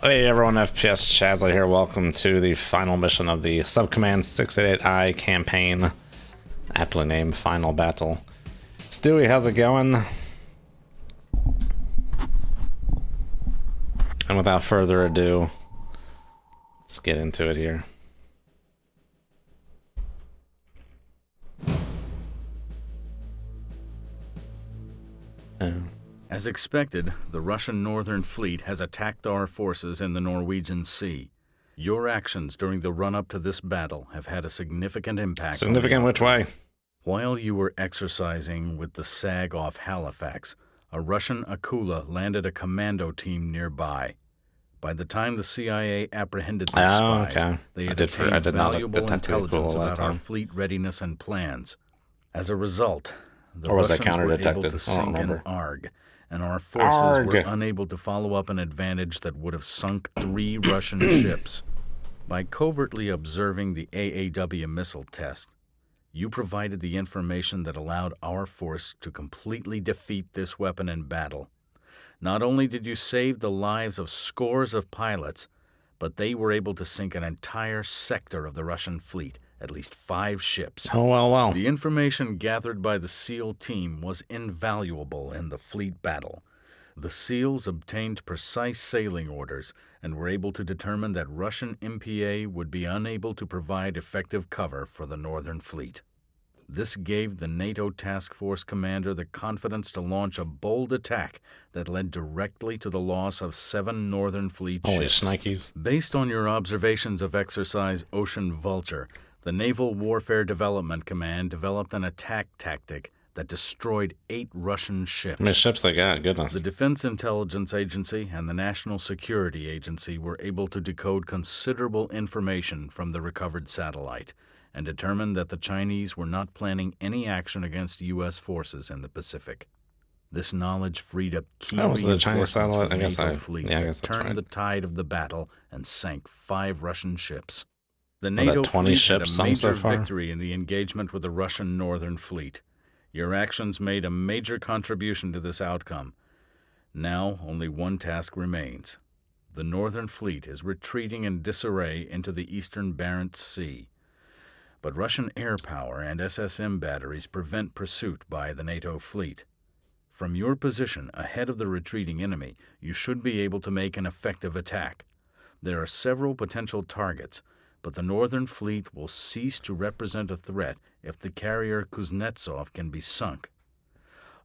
Hey everyone, FPS Shazla here. Welcome to the final mission of the Subcommand 688I campaign. Aptly named Final Battle. Stewie, how's it going? And without further ado, let's get into it here. As expected, the Russian Northern Fleet has attacked our forces in the Norwegian Sea. Your actions during the run-up to this battle have had a significant impact. Significant which way? While you were exercising with the SAG off Halifax, a Russian Akula landed a commando team nearby. By the time the CIA apprehended these spies, they had obtained valuable intelligence about our fleet readiness and plans. As a result, the Russians were able to sink an ARG, and our forces were unable to follow up an advantage that would have sunk 3 Russian ships. By covertly observing the AAW missile test, you provided the information that allowed our force to completely defeat this weapon in battle. Not only did you save the lives of scores of pilots, but they were able to sink an entire sector of the Russian fleet, at least 5 ships. Oh, well. The information gathered by the SEAL team was invaluable in the fleet battle. The SEALs obtained precise sailing orders and were able to determine that Russian MPA would be unable to provide effective cover for the Northern Fleet. This gave the NATO Task Force commander the confidence to launch a bold attack that led directly to the loss of 7 Northern Fleet ships. Holy shnikes. Based on your observations of Exercise Ocean Vulture, the Naval Warfare Development Command developed an attack tactic that destroyed 8 Russian ships. How many ships they got? Goodness. The Defense Intelligence Agency and the National Security Agency were able to decode considerable information from the recovered satellite and determined that the Chinese were not planning any action against U.S. forces in the Pacific. This knowledge freed up key reinforcements for the NATO fleet that turned the tide of the battle and sank 5 Russian ships. The NATO fleet had a major victory in the engagement with the Russian Northern Fleet. Your actions made a major contribution to this outcome. Now only one task remains. The Northern Fleet is retreating in disarray into the eastern Barents Sea. But Russian air power and SSM batteries prevent pursuit by the NATO fleet. From your position ahead of the retreating enemy, you should be able to make an effective attack. There are several potential targets, but the Northern Fleet will cease to represent a threat if the carrier Kuznetsov can be sunk.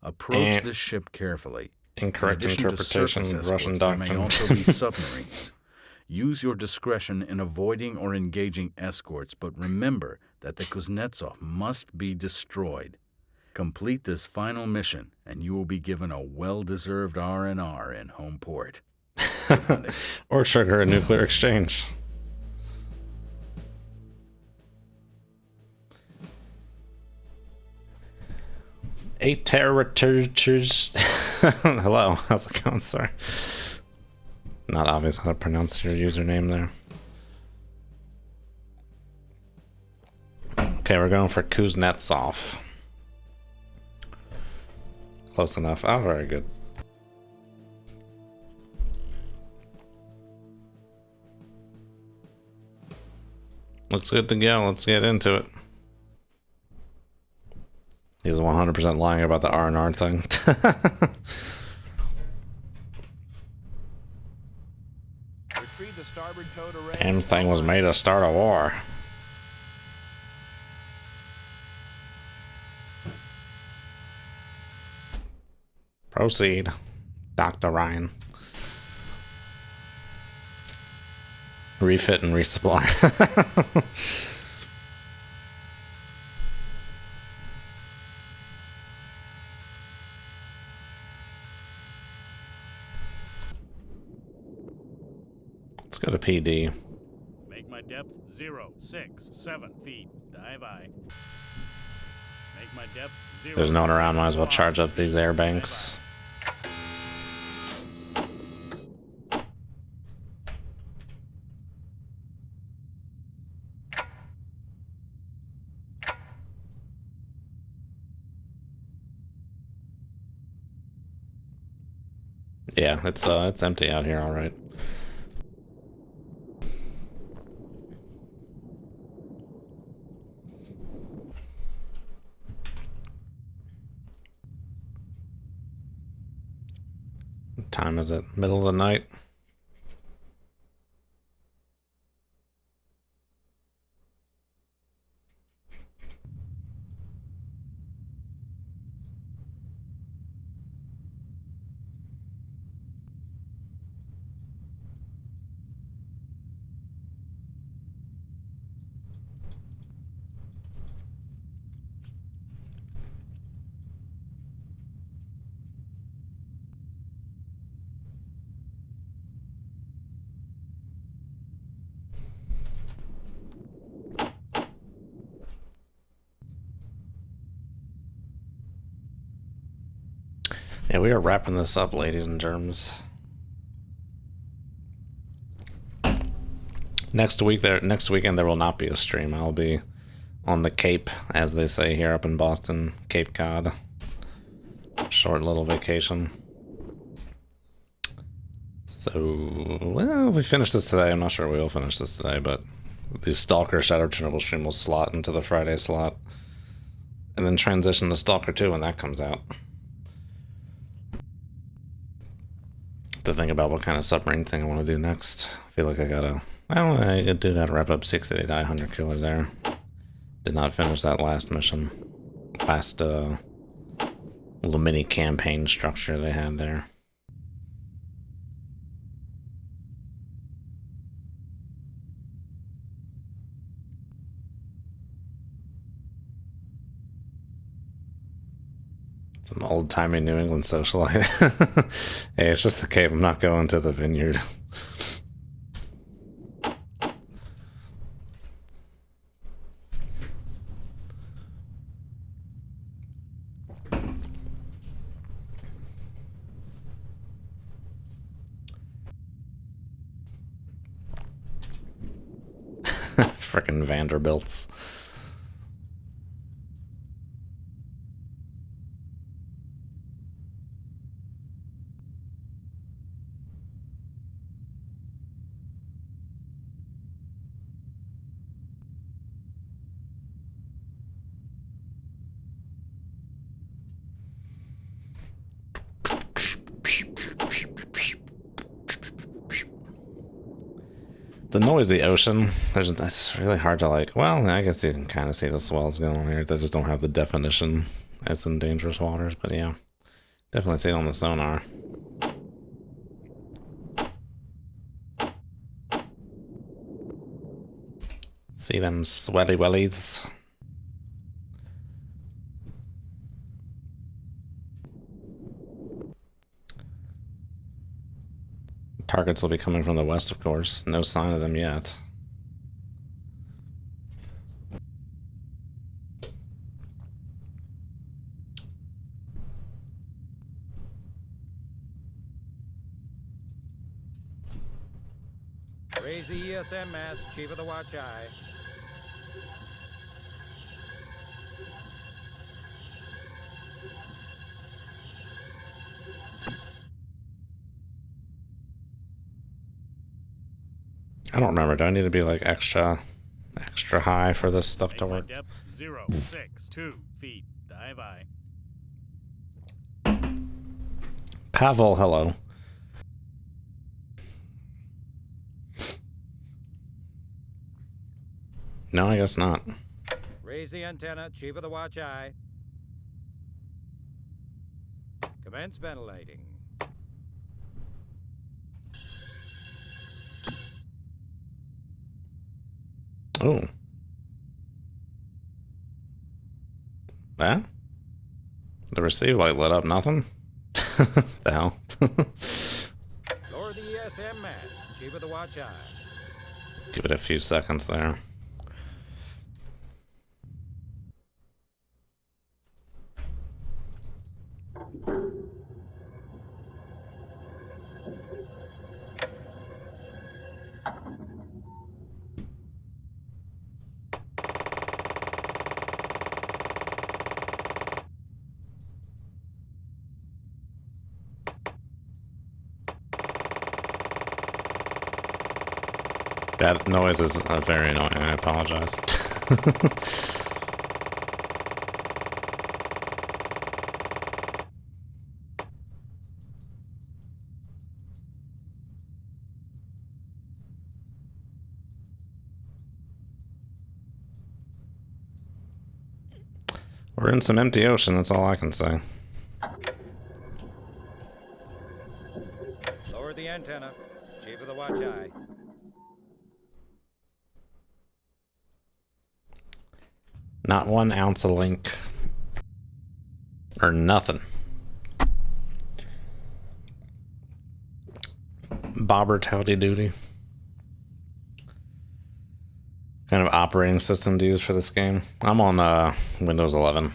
Approach this ship carefully. Incorrect interpretation of Russian doctrine. There may also be submarines. Use your discretion in avoiding or engaging escorts, but remember that the Kuznetsov must be destroyed. Complete this final mission, and you will be given a well-deserved R&R in home port. Or trigger a nuclear exchange. Eight terrorators. Hello, how's it going, sir? Not obvious how to pronounce your username there. Okay, we're going for Kuznetsov. Close enough. Oh, very good. Looks good to go. Let's get into it. He's 100% lying about the R&R thing. Damn thing was made to start a war. Proceed, Dr. Ryan. Refit and resupply. Go to PD. Make my depth 0.67 feet. Dive I. Make my depth 0. There's no one around, might as well charge up these air banks. Yeah, it's empty out here, all right. time is it? Middle of the night? Yeah, we are wrapping this up, ladies and germs. Next weekend there will not be a stream. I'll be on the Cape, as they say here up in Boston, Cape Cod. Short little vacation. So, well, we finished this today. I'm not sure we will finish this today, but the Stalker Shadow Chernobyl stream will slot into the Friday slot. And then transition to Stalker 2 when that comes out. To think about what kind of submarine thing I want to do next. I feel like I gotta... Well, I do gotta wrap up 688 Hunter Killer there. Did not finish that last mission. Last, little mini campaign structure they had there. Some old-timey New England socialite. Hey, it's just the Cape. I'm not going to the vineyard. Frickin' Vanderbilts. The noisy ocean, it's really hard to like, well, I guess you can kind of see the swells going on here. They just don't have the definition as in dangerous waters, but yeah, definitely see it on the sonar. See them sweaty wellies. Targets will be coming from the west, of course. No sign of them yet. Raise the ESM mast, Chief of the Watch Eye. I don't remember. Do I need to be like extra high for this stuff to work? Depth 062 feet. Dive I. Pavel, hello. No, I guess not. Raise the antenna, Chief of the Watch Eye. Commence ventilating. Oh. That? The receive light lit up, nothing? The hell? Lower the ESM mast, Chief of the Watch Eye. Give it a few seconds there. That noise is very annoying. I apologize. We're in some empty ocean, that's all I can say. Lower the antenna. Chief of the watch eye. Not 1 ounce of link. Or nothing. Bobber howdy doody. Kind of operating system to use for this game. I'm on Windows 11.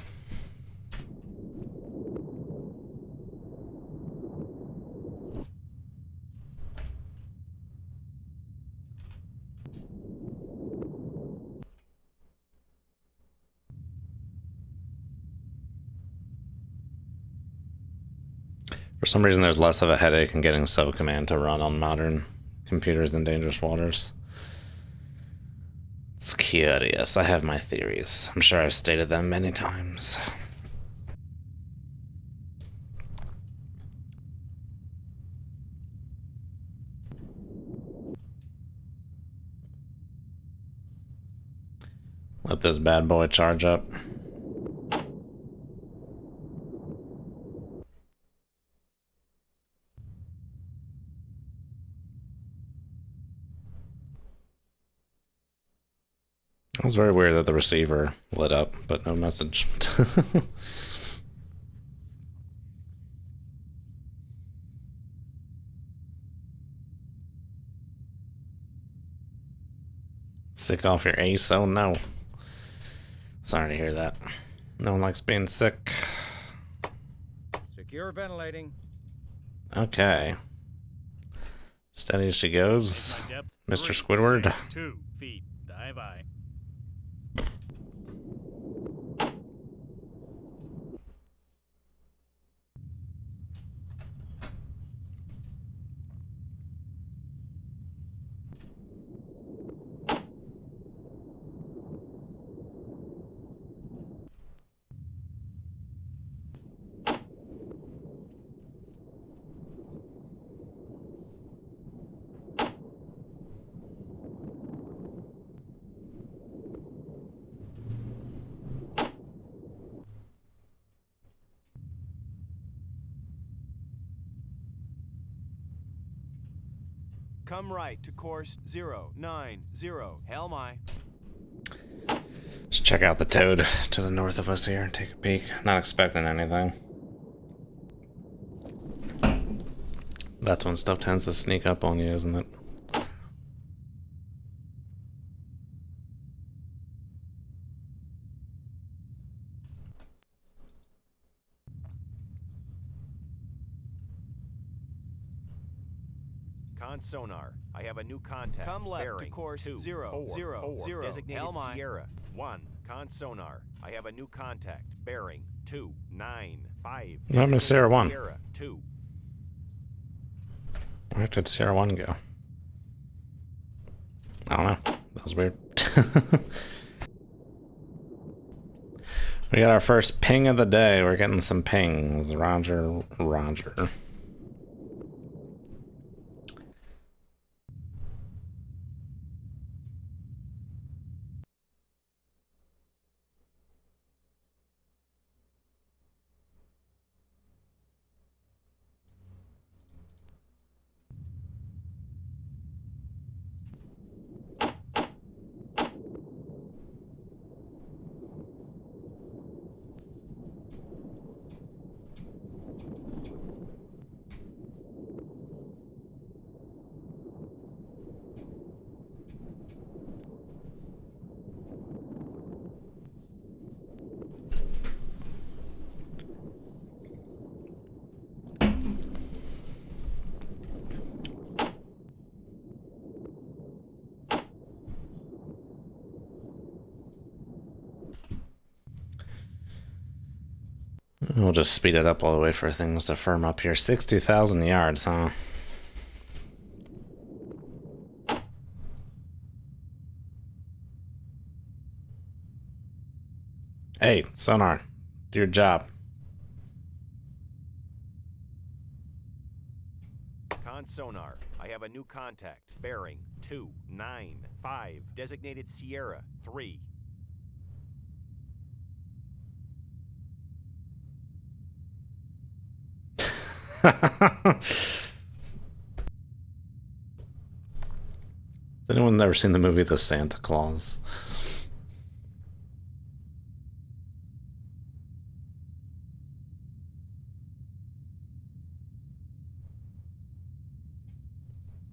For some reason, there's less of a headache in getting subcommand to run on modern computers than Dangerous Waters. It's curious. I have my theories. I'm sure I've stated them many times. Let this bad boy charge up. It was very weird that the receiver lit up, but no message. Sick off your ace? Oh no. Sorry to hear that. No one likes being sick. Secure ventilating. Okay. Steady as she goes. Depth Mr. 3, Squidward. 2 feet. Dive eye. Come right to course 090. Helm aye. Let's check out the toad to the north of us here. Take a peek. Not expecting anything. That's when stuff tends to sneak up on you, isn't it? Sonar. I have a new contact. Come left Bearing to course 2, 000. 4, Designated Helm aye. Sierra 1. Sonar. I have a new contact. Bearing 295. I'm gonna Sierra 1. Sierra 2. Where did Sierra 1 go? I don't know. That was weird. We got our first ping of the day. We're getting some pings. Roger, roger. We'll just speed it up all the way for things to firm up here. 60,000 yards, huh? Hey, Sonar, do your job. Sonar. I have a new contact. Bearing 295. Designated Sierra 3. anyone ever seen the movie The Santa Claus?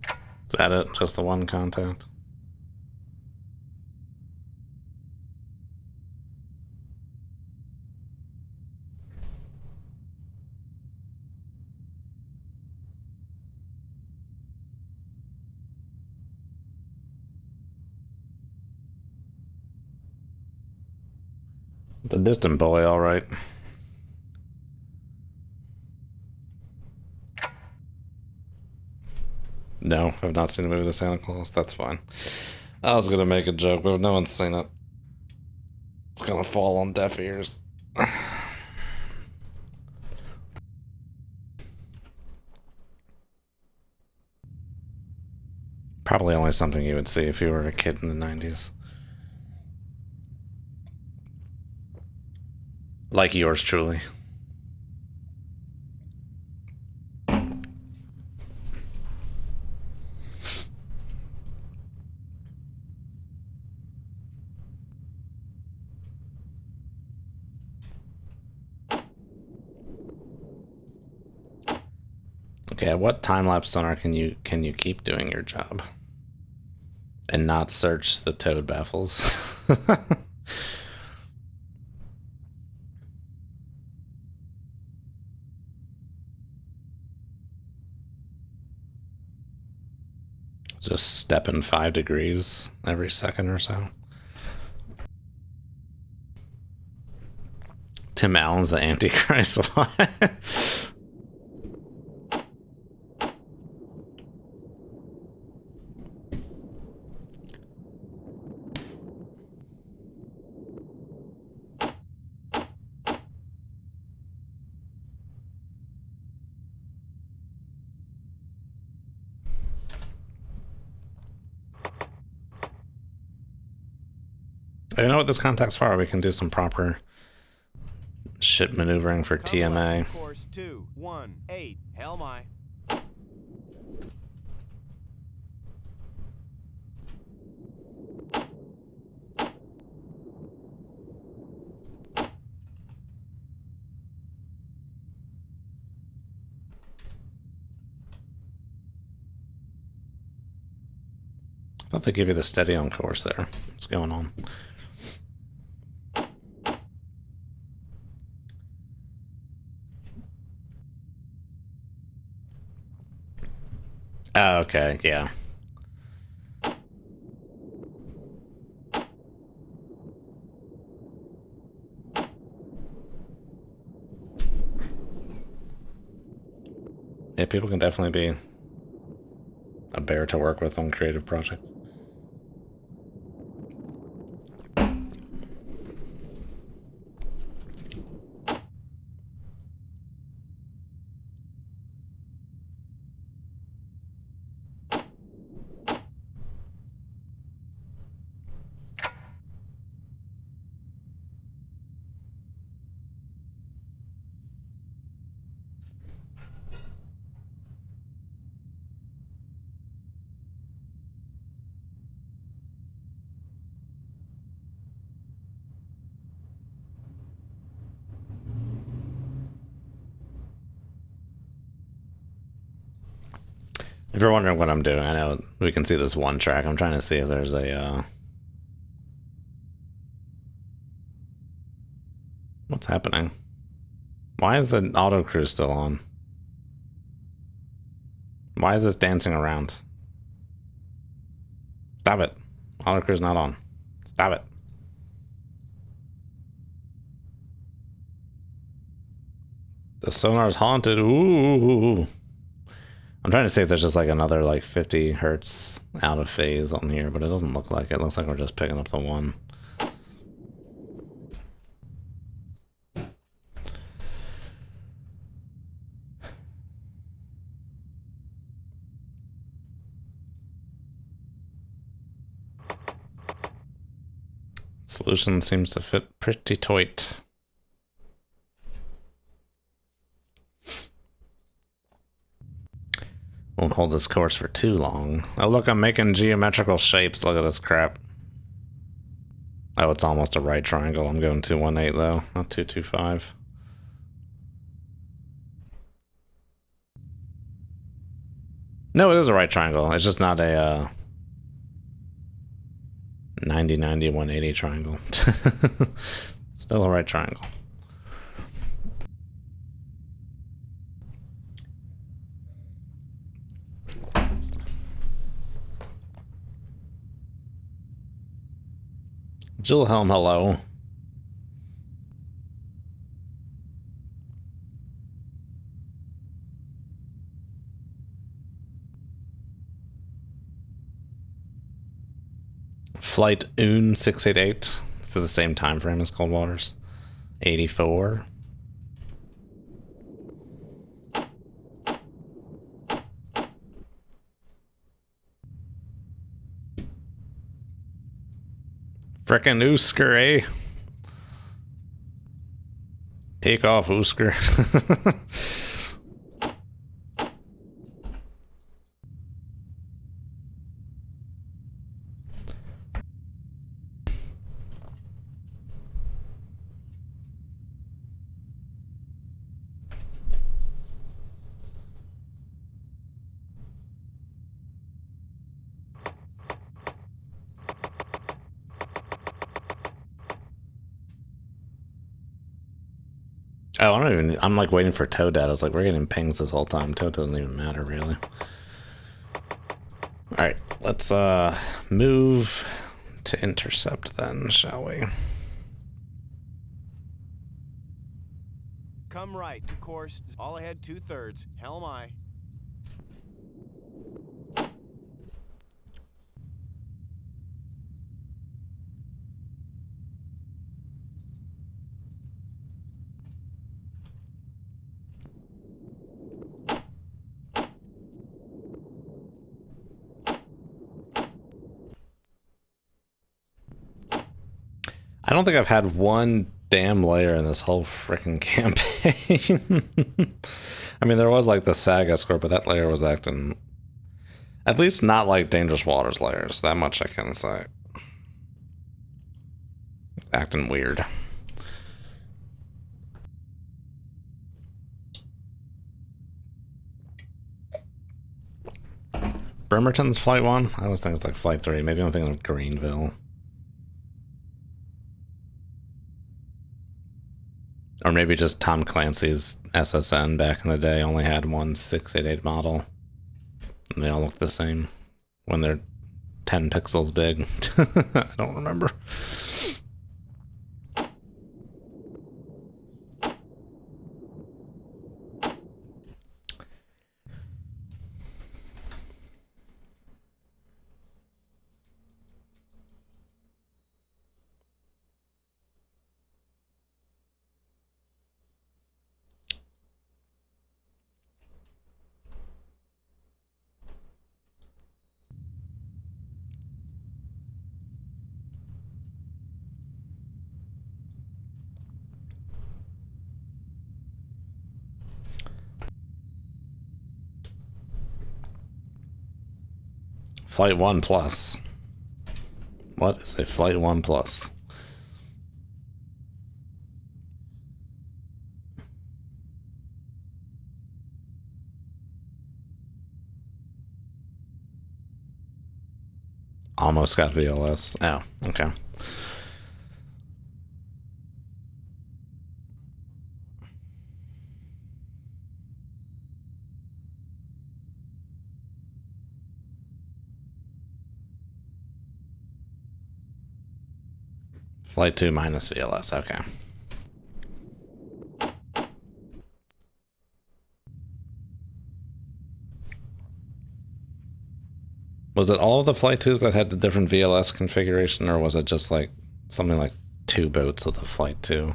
Is that it? Just the one contact? The distant boy, all right. No, I've not seen the movie The Santa Claus. That's fine. I was gonna make a joke, but if no one's seen it, it's gonna fall on deaf ears. Probably only something you would see if you were a kid in the 90s. Like yours truly. Okay, at what time-lapse sonar can you keep doing your job and not search the toad baffles? Just step in 5 degrees every second or so. Tim Allen's the Antichrist. What? You know what this contact's for? We can do some proper ship maneuvering for TMA. Course 218. Hell my. I thought they give you the steady on course there. What's going on? Oh, okay, yeah. Yeah, people can definitely be a bear to work with on creative projects. If you're wondering what I'm doing, I know we can see this one track. I'm trying to see if there's a, what's happening? Why is the auto cruise still on? Why is this dancing around? Stop it. Auto cruise not on. Stop it. The sonar's haunted. Ooh. I'm trying to see if there's just like another like 50 hertz out of phase on here, but it doesn't look like it. It looks like we're just picking up the one. Solution seems to fit pretty tight. hold this course for too long. Oh, look, I'm making geometrical shapes. Look at this crap. Oh, it's almost a right triangle. I'm going 218 though, not 225. No, it is a right triangle. It's just not a 90, 90, 180 triangle. Still a right triangle. Wilhelm, hello. Flight UN 688. It's the same time frame as Cold Waters. 84. Frickin' Oosker, eh? Take off, Oosker. Oh, I don't even, I'm like waiting for Toad data. I was like, we're getting pings this whole time. Toad doesn't even matter, really. Alright, let's move to intercept then, shall we? Come right to course. All ahead 2/3. Helm aye. I don't think I've had one damn layer in this whole freaking campaign. I mean, there was like the SAG escort, but that layer was acting, at least not like Dangerous Waters layers. That much I can say. Acting weird. Bremerton's Flight 1? I always think it's like Flight 3. Maybe I'm thinking of Greenville. Or maybe just Tom Clancy's SSN back in the day only had one 688 model. And they all look the same when they're 10 pixels big. I don't remember. Flight 1 plus. What is a Flight 1 plus? Almost got VLS. Oh, okay. Flight 2 minus VLS, okay. Was it all of the Flight 2s that had the different VLS configuration, or was it just like something like 2 boats of the Flight 2?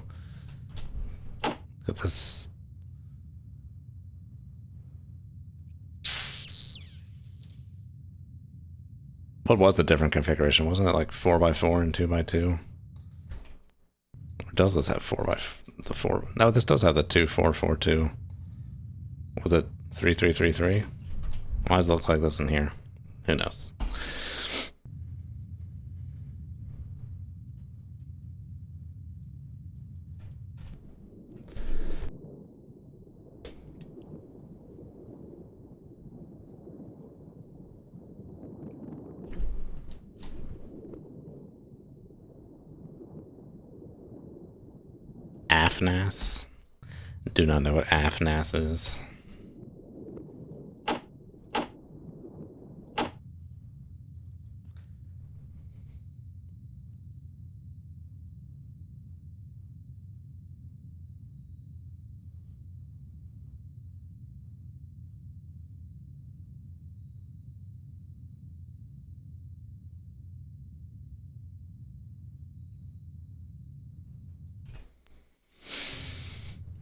It's this. What was the different configuration? Wasn't it like 4x4 and 2x2? Or does this have 4x4? No, this does have the 2-4-4-2. Was it 3-3-3-3? Why does it look like this in here? Who knows? AFNAS? Do not know what AFNAS is.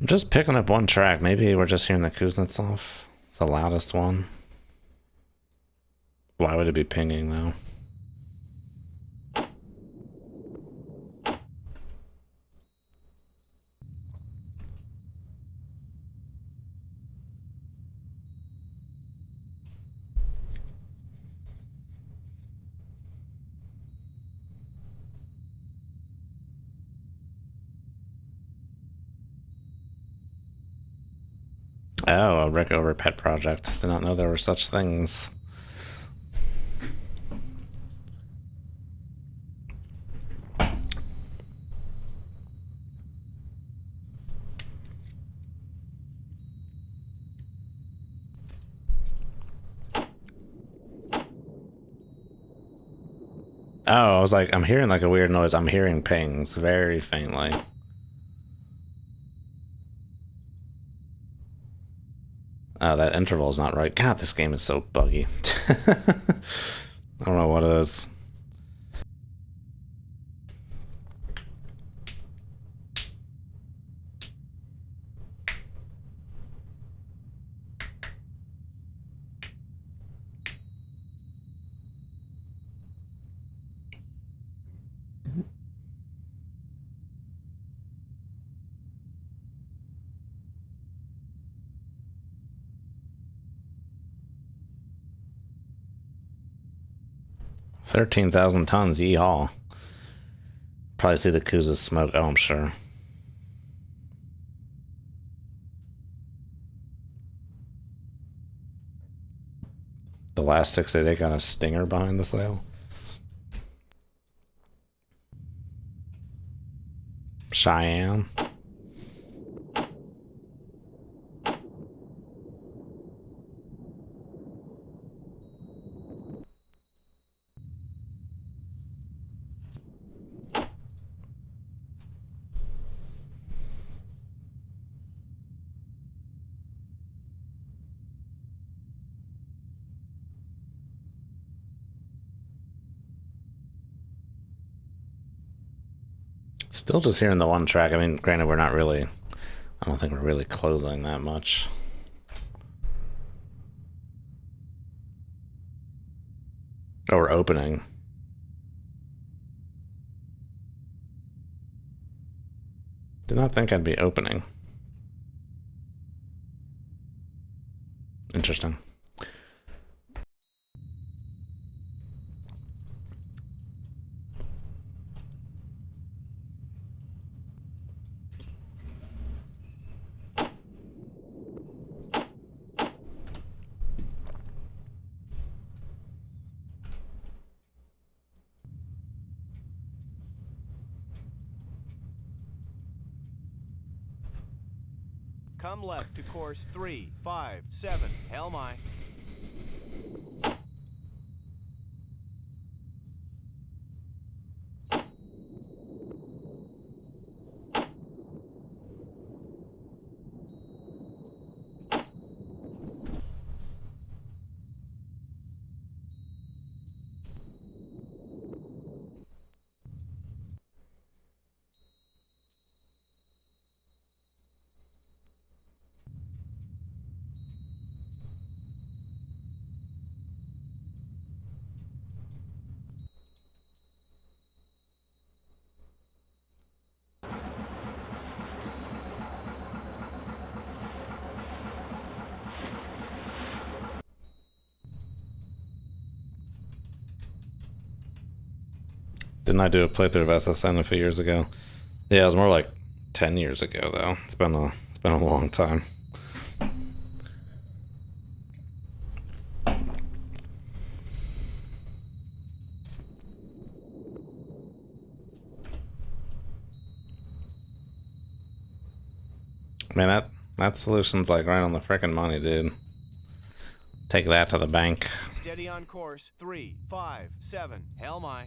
I'm just picking up one track. Maybe we're just hearing the Kuznetsov. It's the loudest one. Why would it be pinging though? Oh, a Rick Over pet project. Did not know there were such things. Oh, I was like, I'm hearing like a weird noise. I'm hearing pings very faintly. Oh, that interval is not right. God, this game is so buggy. I don't know what it is. $13,000 tons, yeehaw. Probably see the Kuz's smoke. Oh, I'm sure. The last 6 they got a Stinger behind the sail. Cheyenne. Still just hearing the one track. I mean, granted, we're not really... I don't think we're really closing that much. Oh, we're opening. Did not think I'd be opening. Interesting. Come left to course 357. Helmi. Didn't I do a playthrough of SSN a few years ago? Yeah, it was more like 10 years ago though. It's been a long time. Man, that solution's like right on the frickin' money, dude. Take that to the bank. Steady on course. 3, 5, 7. Helmi.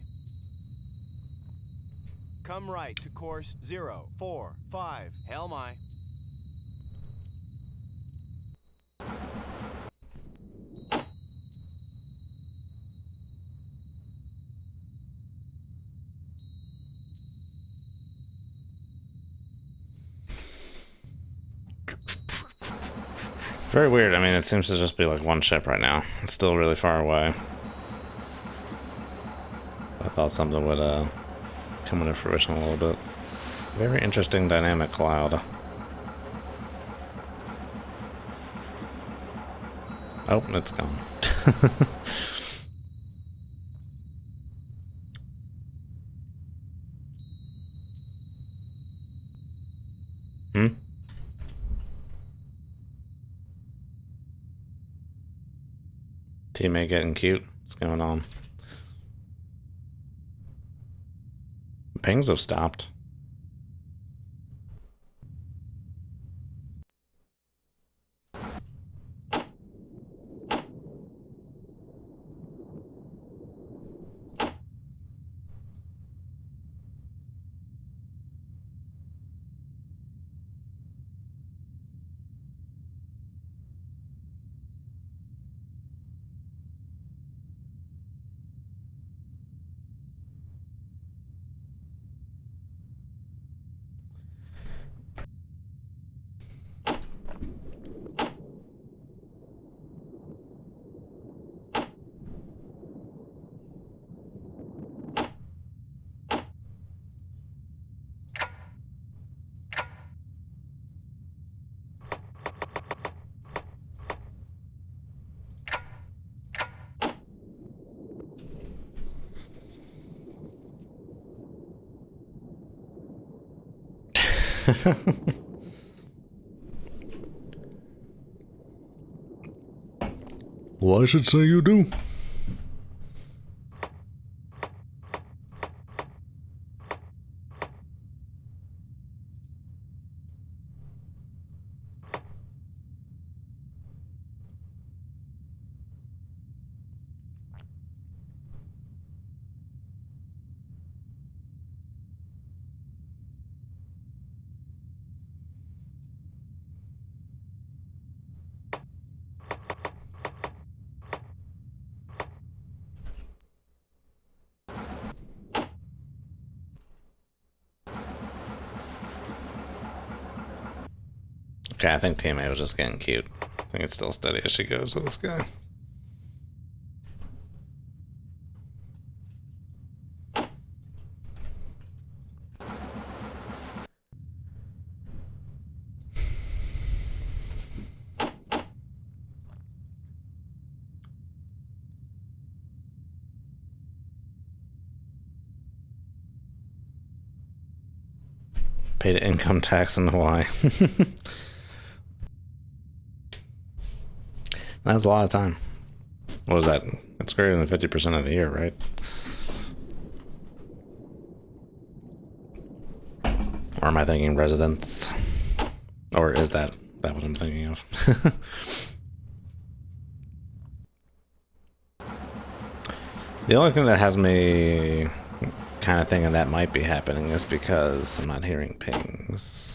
Come right to course 0, 4, 5. Helmi. Very weird. I mean, it seems to just be like one ship right now. It's still really far away. I thought something would come into fruition a little bit. Very interesting dynamic cloud. Oh, it's gone. Hmm? Teammate getting cute? What's going on? Pings have stopped. Well, I should say you do. Okay, I think teammate was just getting cute. I think it's still steady as she goes with this guy. Paid income tax in Hawaii. That's a lot of time. What was that? That's greater than 50% of the year, right? Or am I thinking residents? Or is that what I'm thinking of? The only thing that has me kind of thinking that might be happening is because I'm not hearing pings.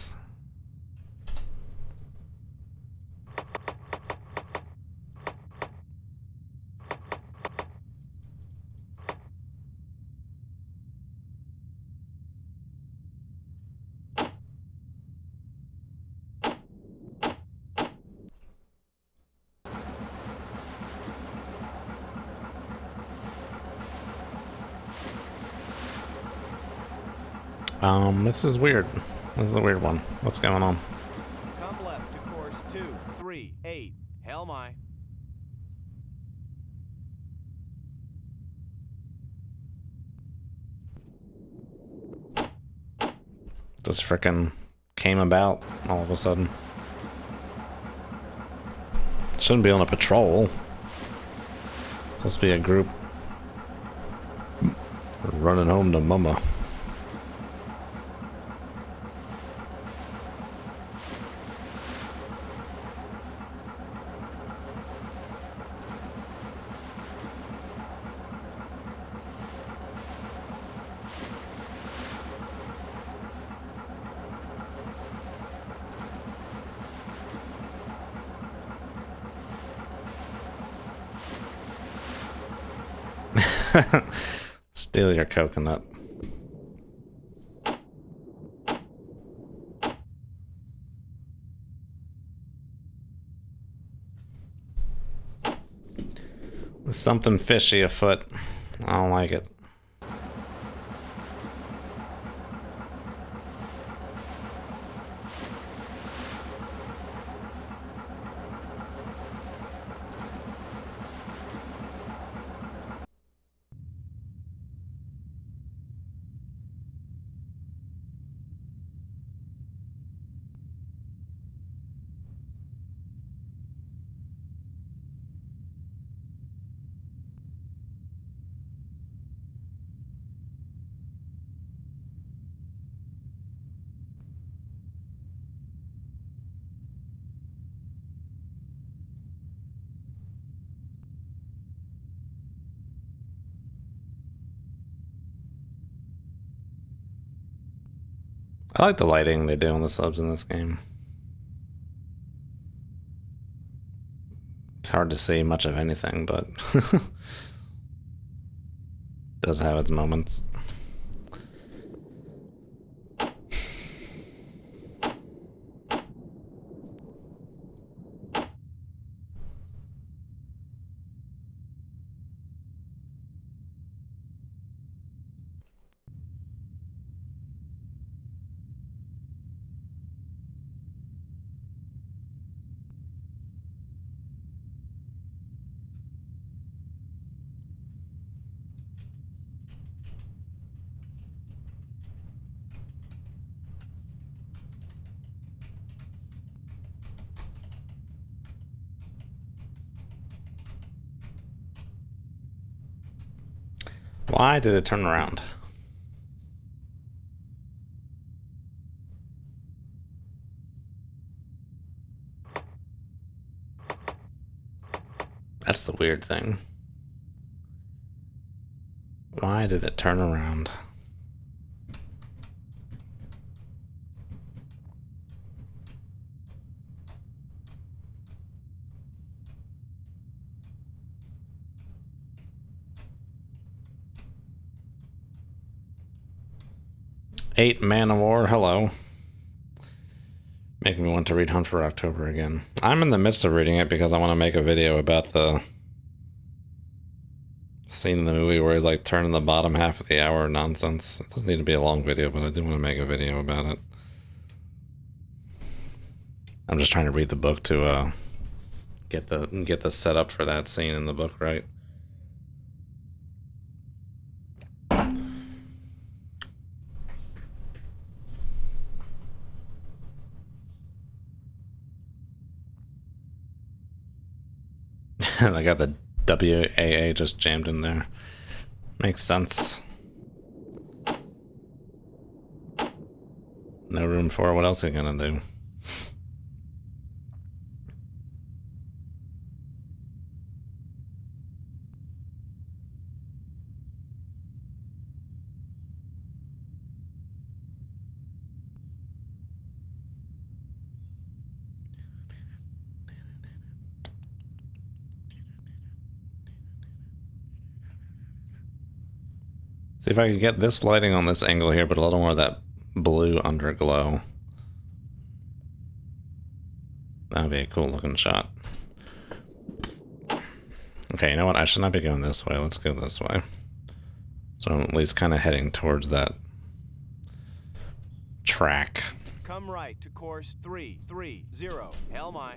This is weird. This is a weird one. What's going on? Come left to course 2, 3, 8. Helmi. Just frickin' came about all of a sudden. Shouldn't be on a patrol. It's supposed to be a group running home to mama. Steal your coconut. There's something fishy afoot. I don't like it. I like the lighting they do on the subs in this game. It's hard to see much of anything, but does have its moments. Why did it turn around? That's the weird thing. Why did it turn around? Eight Man of War, hello. Making me want to read Hunt for October again. I'm in the midst of reading it because I want to make a video about the scene in the movie where he's like turning the bottom half of the hour nonsense. It doesn't need to be a long video, but I do want to make a video about it. I'm just trying to read the book to get the setup for that scene in the book right. I got the WAA just jammed in there. Makes sense. No room for it. What else are you gonna do? See if I can get this lighting on this angle here, but a little more of that blue underglow. That'd be a cool looking shot. Okay, you know what? I should not be going this way. Let's go this way. So I'm at least kind of heading towards that track. Come right to course 330. Helm I.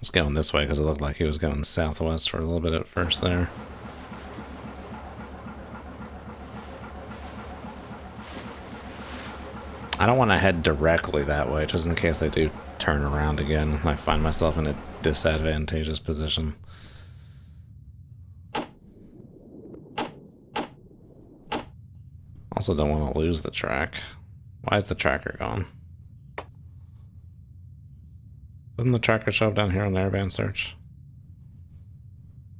It's going this way because it looked like he was going southwest for a little bit at first there. I don't want to head directly that way, just in case they do turn around again and I find myself in a disadvantageous position. Also don't want to lose the track. Why is the tracker gone? Doesn't the tracker show up down here on the airband search?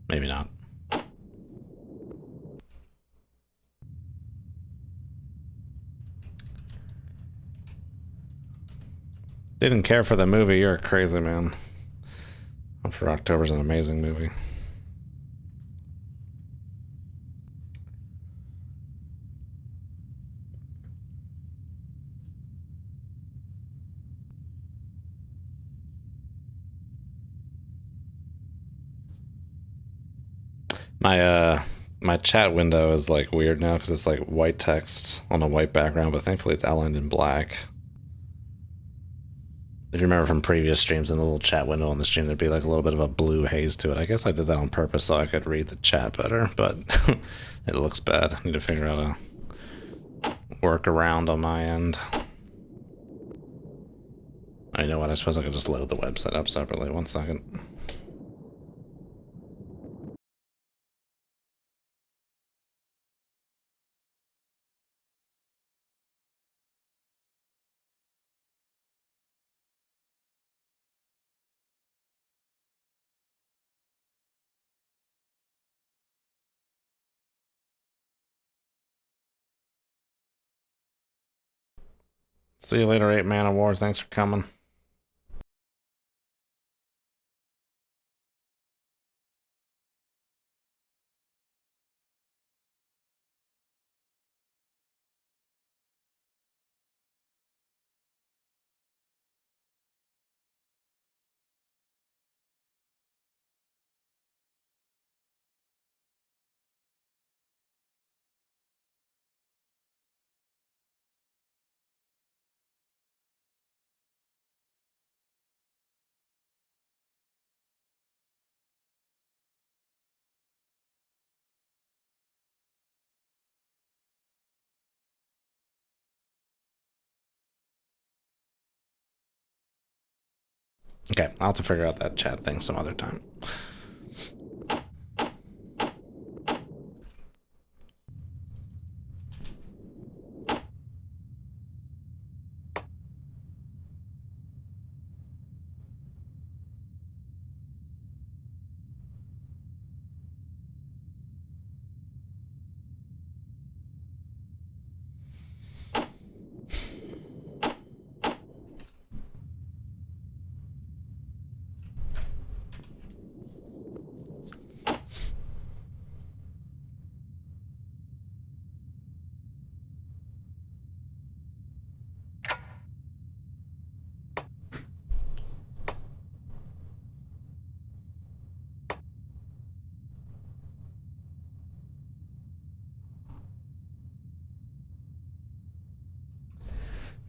Maybe not. Didn't care for the movie, you're a crazy man. Hunt for October's an amazing movie. My chat window is like weird now because it's like white text on a white background, but thankfully it's outlined in black. If you remember from previous streams, in the little chat window on the stream, there'd be like a little bit of a blue haze to it. I guess I did that on purpose so I could read the chat better, but it looks bad. I need to figure out a workaround on my end. Oh, you know what? I suppose I could just load the website up separately. 1 second. See you later, 8 Man of Wars. Thanks for coming. Okay, I'll have to figure out that chat thing some other time.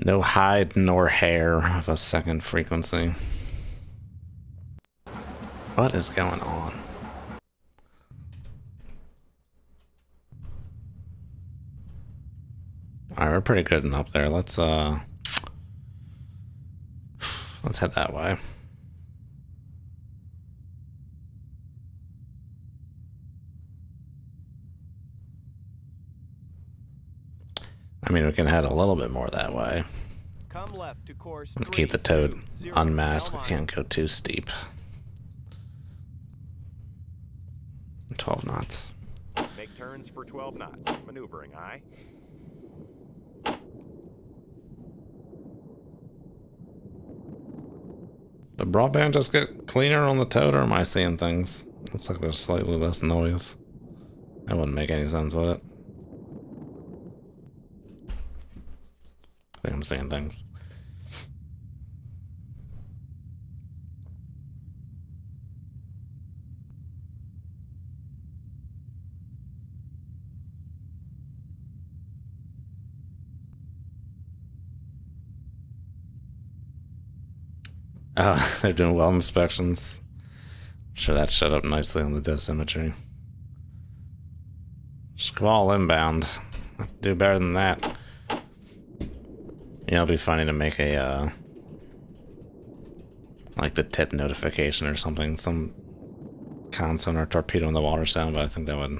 No hide nor hair of a second frequency. What is going on? Alright, we're pretty good and up there. Let's head that way. I mean, we can head a little bit more that way. Come left to course Keep the toad 320. unmasked. We can't go too steep. 12 knots. Make turns for 12 knots. Maneuvering, aye? Did broadband just get cleaner on the toad, or am I seeing things? Looks like there's slightly less noise. That wouldn't make any sense, would it? I think I'm seeing things. They're doing well inspections. Sure, that showed up nicely on the dosimetry. Squall inbound. Do better than that. Yeah, it'll be funny to make a, like the tip notification or something, some constant or torpedo in the water sound, but I think that would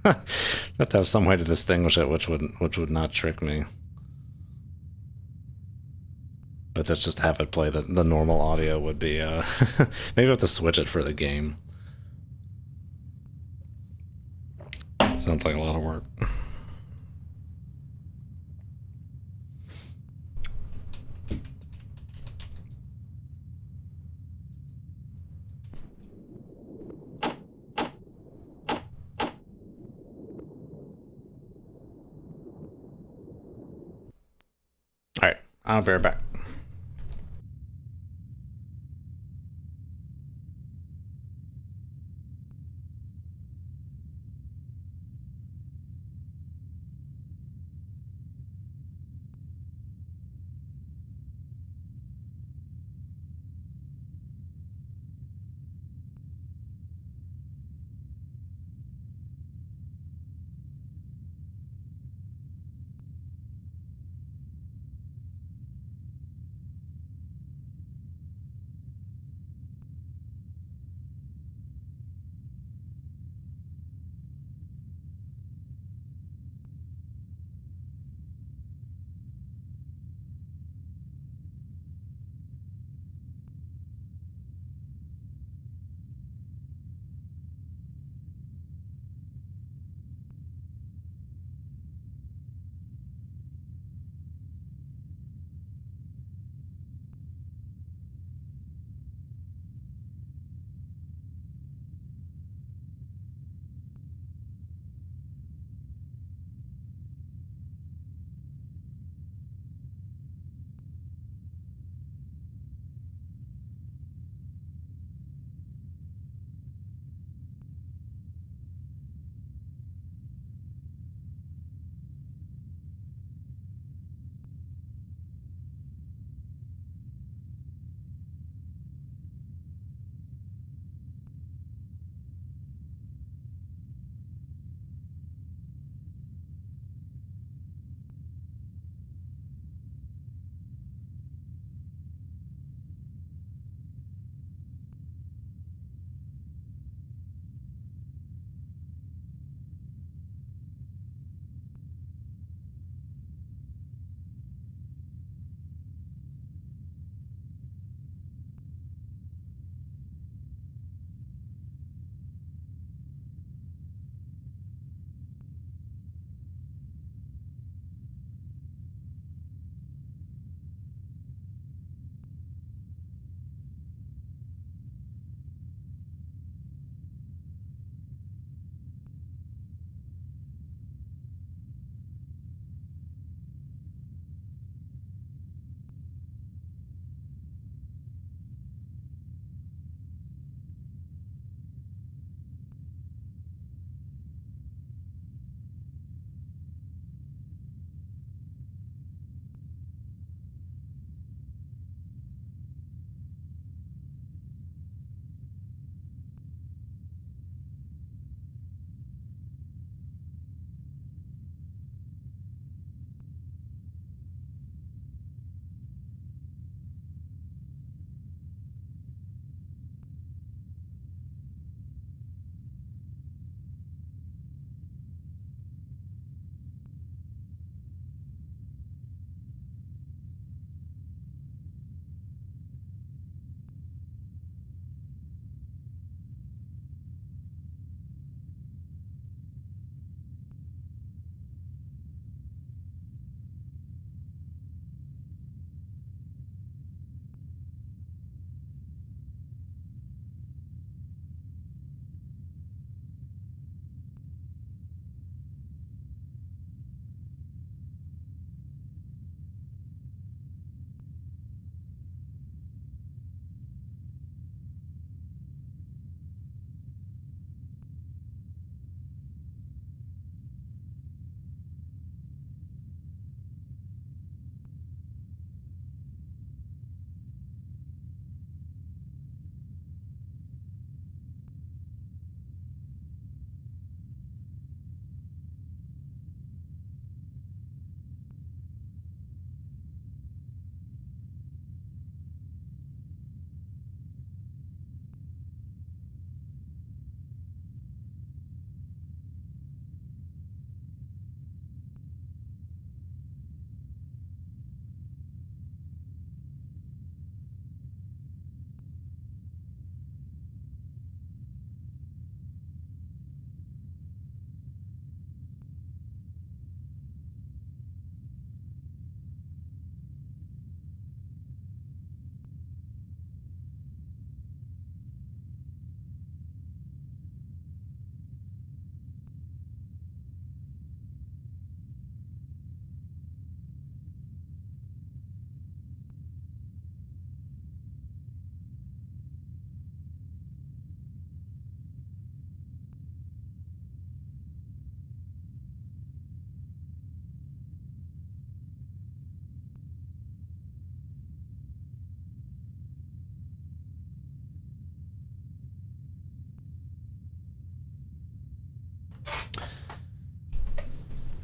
have to have some way to distinguish it, which would not trick me. But to just have it play the normal audio would be, maybe I have to switch it for the game. Sounds like a lot of work. Alright, I'll be right back.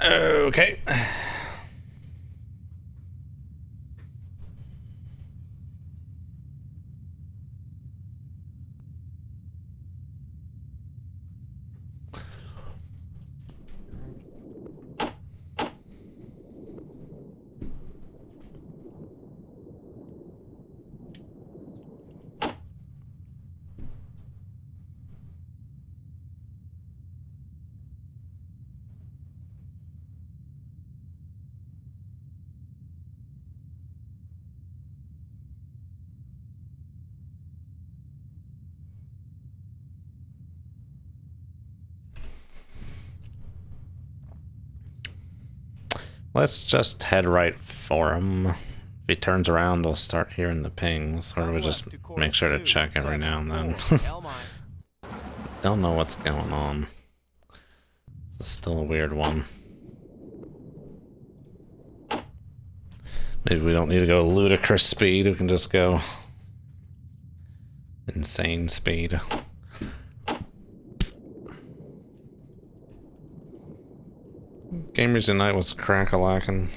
Okay. Let's just head right for him. If he turns around, we'll start hearing the pings. Or do we just make sure to check every now and then? Don't know what's going on. It's still a weird one. Maybe we don't need to go ludicrous speed. We can just go insane speed. Gamers Unite was crack-a-lacking.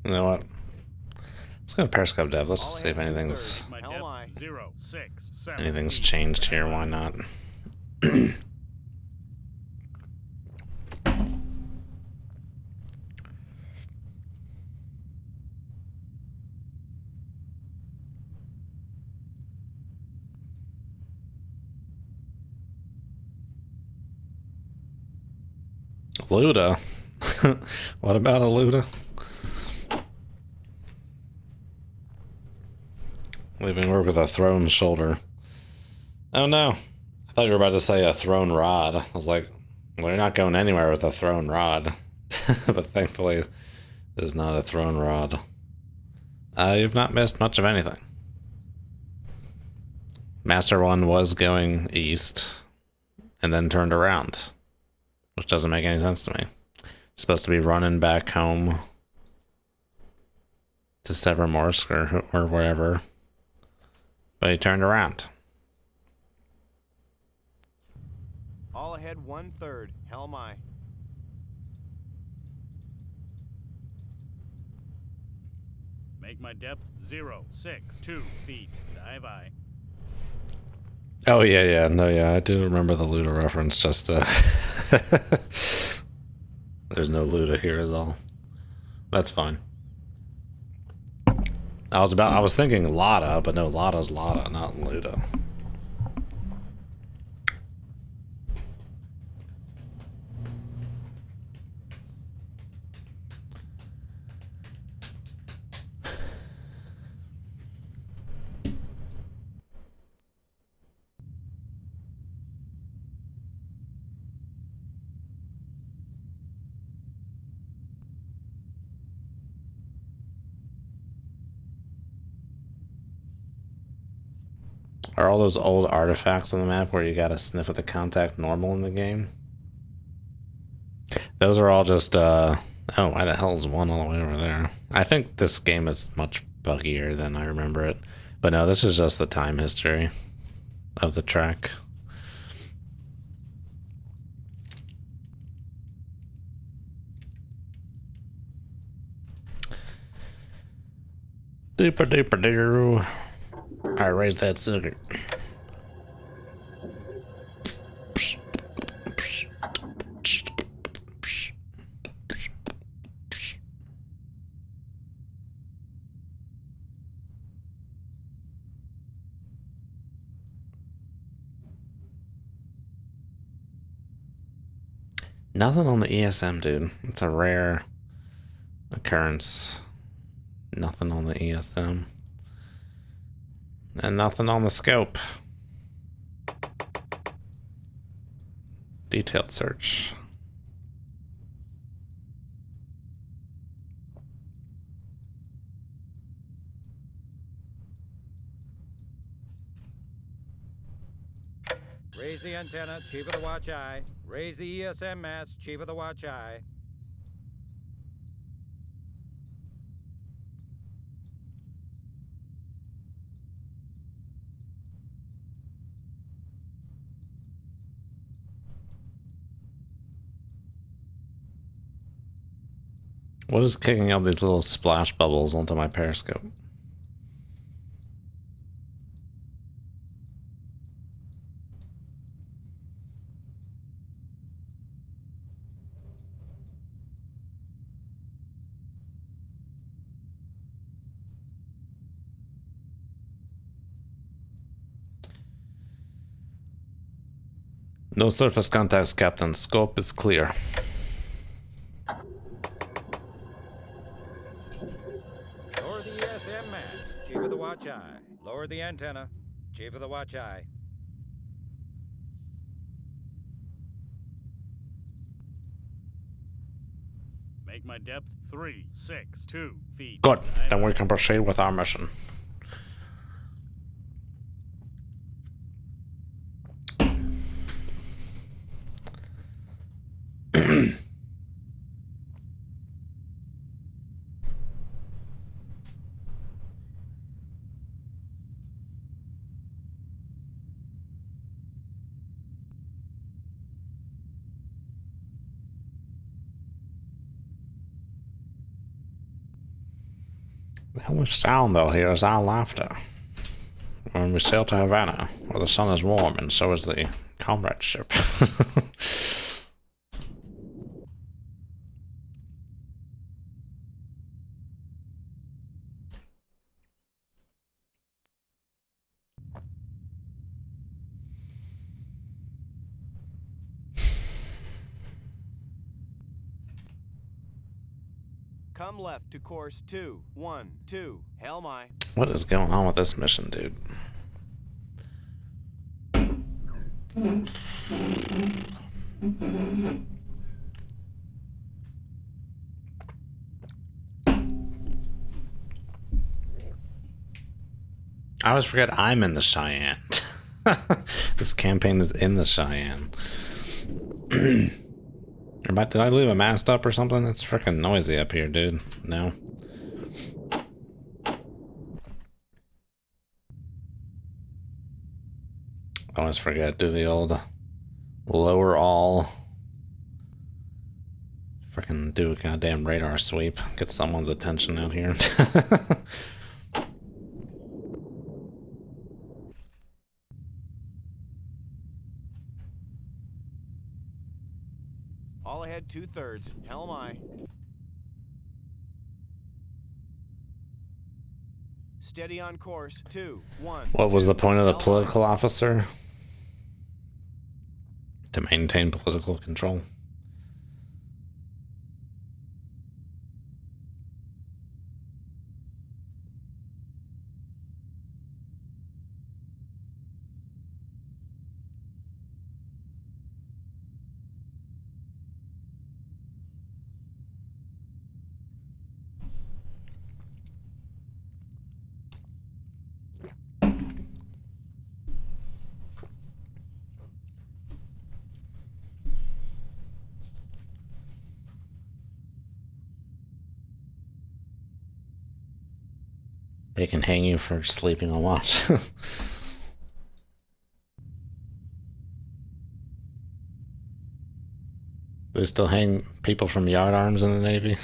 You know what? Let's go to Periscope Dev. Let's just see if anything's Make my depth 0, 6, 7 anything's feet. changed here. Why not? Luda. What about a Luda? Leaving work with a thrown shoulder. Oh no. I thought you were about to say a thrown rod. I was like, well, you're not going anywhere with a thrown rod. But thankfully, there's not a thrown rod. You've not missed much of anything. Master 1 was going east and then turned around, which doesn't make any sense to me. Supposed to be running back home to Severmorsk or wherever, but he turned around. All ahead 1/3. Helm I. Make my depth 0, 6, 2 feet. Dive I. Oh yeah, no, yeah, I do remember the Luda reference. Just there's no Luda here is all. That's fine. I was thinking Lada, but no, Lada's Lada, not Luda. Are all those old artifacts on the map where you gotta sniff at the contact normal in the game? Those are all just, oh, why the hell is one all the way over there? I think this game is much buggier than I remember it. But no, this is just the time history of the track. Duper duper doo. Alright, raise that sugar. Nothing on the ESM, dude. It's a rare occurrence. Nothing on the ESM. And nothing on the scope. Detailed search. Raise the antenna, Chief of the Watch Eye. Raise the ESM mast, Chief of the Watch Eye. What is kicking up these little splash bubbles onto my periscope? No surface contacts, Captain. Scope is clear. Lower the ESM mast, Chief of the Watch Eye. Lower the antenna, Chief of the Watch Eye. Make my depth 362 feet. Good. Then we can proceed with our mission. The only sound they'll hear is our laughter. When we sail to Havana, where the sun is warm and so is the comradeship. Come left to course 212. Helm aye. What is going on with this mission, dude? I always forget I'm in the Cheyenne. This campaign is in the Cheyenne. Did I leave a mast up or something? It's freaking noisy up here, dude. No. I always forget. Do the old lower all. Freaking do a goddamn radar sweep. Get someone's attention out here. All ahead 2/3. Helm aye. Steady on course 212. What was the point of the political officer? To maintain political control. They can hang you for sleeping on watch. They still hang people from yardarms in the Navy.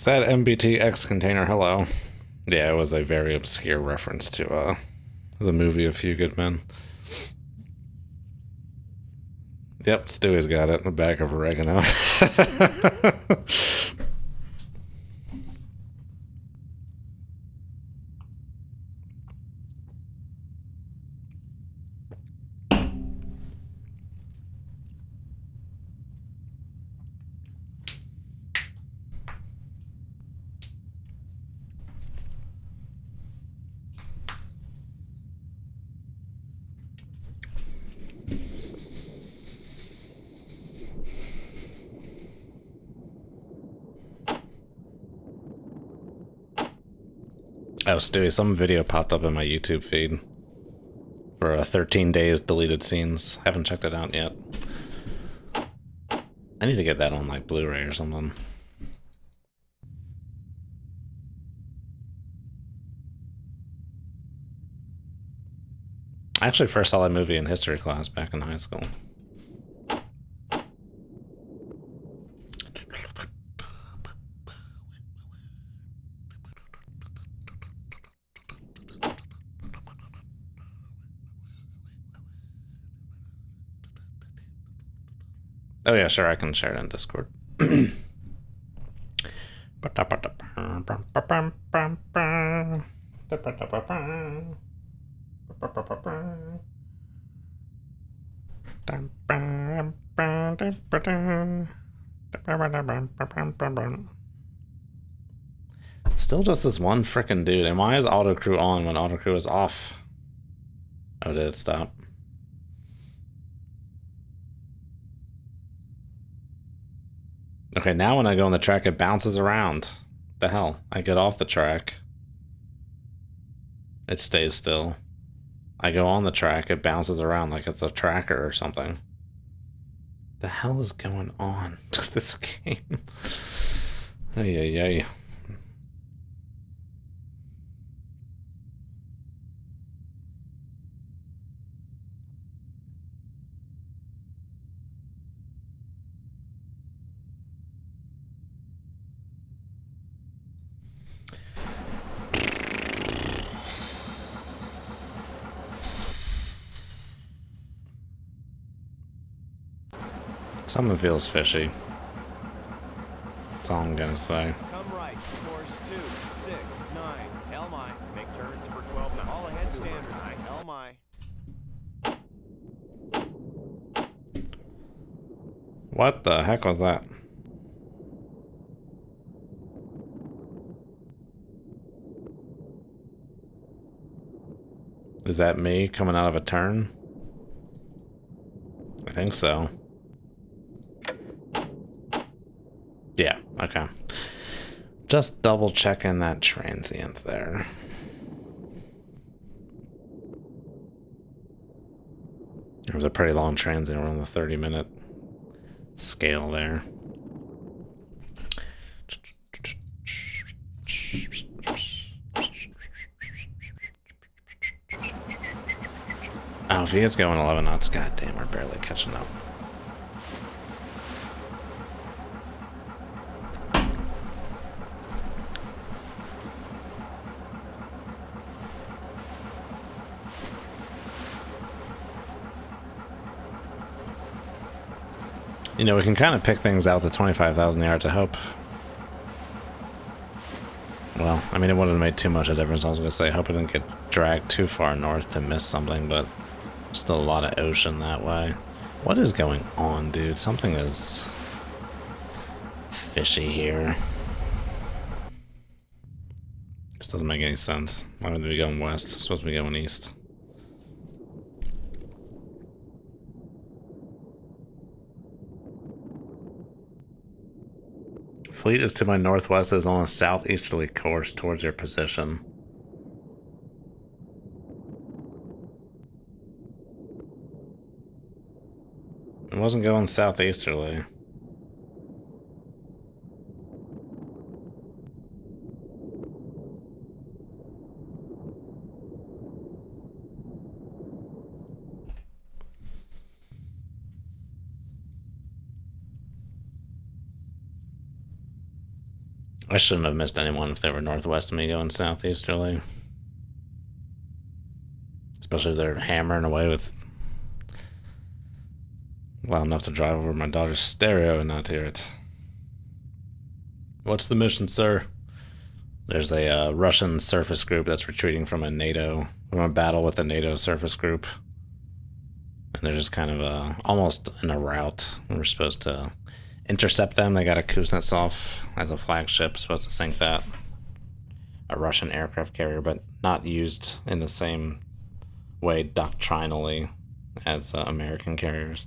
Said MBTX container, hello. Yeah, it was a very obscure reference to the movie A Few Good Men. Yep, Stewie's got it in the bag of oregano. Oh, Stewie, some video popped up in my YouTube feed for 13 days deleted scenes. Haven't checked it out yet. I need to get that on like Blu-ray or something. I actually first saw that movie in history class back in high school. Oh yeah, sure, I can share it in Discord. Still just this one frickin' dude. And why is autocrew on when autocrew is off? Oh, did it stop? Okay, now when I go on the track, it bounces around. The hell? I get off the track. It stays still. I go on the track, it bounces around like it's a tracker or something. The hell is going on to this game? Ay, ay, ay. Something feels fishy. That's all I'm gonna say. Come right, course 2, 6, 9, LMI. Make turns for 12 knots. All ahead standard, LMI. What the heck was that? Is that me coming out of a turn? I think so. Yeah, okay. Just double checking that transient there. It was a pretty long transient. We're on the 30-minute scale there. Oh, if he is going 11 knots, goddamn, we're barely catching up. You know, we can kind of pick things out to 25,000 yards, I hope. Well, I mean, it wouldn't have made too much of a difference. I was going to say, I hope it didn't get dragged too far north to miss something, but still a lot of ocean that way. What is going on, dude? Something is fishy here. This doesn't make any sense. Why would they be going west? It's supposed to be going east. Fleet is to my northwest, is on a southeasterly course towards your position. It wasn't going southeasterly. I shouldn't have missed anyone if they were northwest of me going southeasterly. Especially if they're hammering away with loud enough to drive over my daughter's stereo and not hear it. What's the mission, sir? There's a Russian surface group that's retreating from a battle with a NATO surface group. And they're just kind of almost in a rout. We're supposed to intercept them. They got a Kuznetsov as a flagship, supposed to sink that. A Russian aircraft carrier, but not used in the same way doctrinally as American carriers.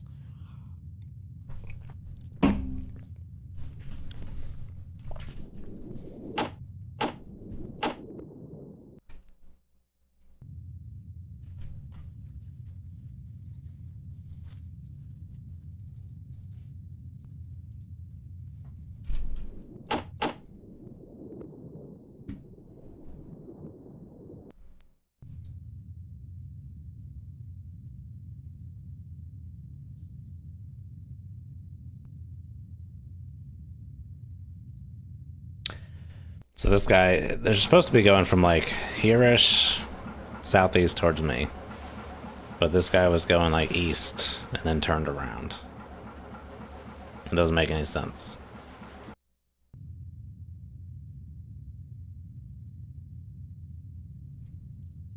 So this guy, they're supposed to be going from like here-ish southeast towards me. But this guy was going like east and then turned around. It doesn't make any sense.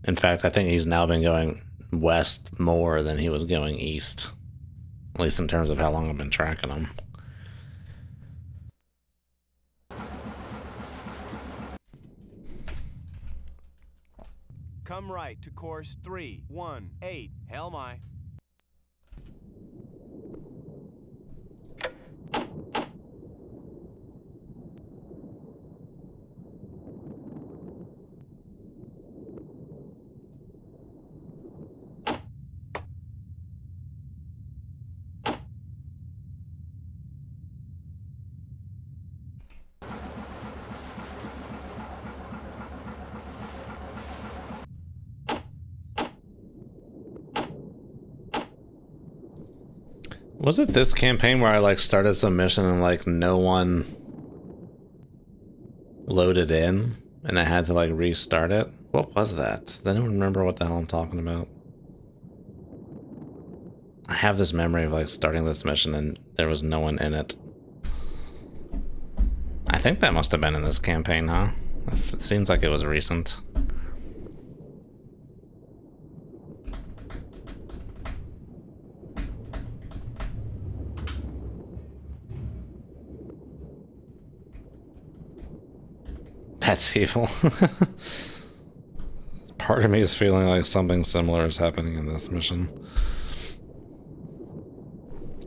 In fact, I think he's now been going west more than he was going east. At least in terms of how long I've been tracking him. Come right to course 318. Helm aye. Was it this campaign where I like started some mission and like no one loaded in and I had to like restart it? What was that? Does anyone remember what the hell I'm talking about? I have this memory of like starting this mission and there was no one in it. I think that must have been in this campaign, huh? It seems like it was recent. That's evil. Part of me is feeling like something similar is happening in this mission.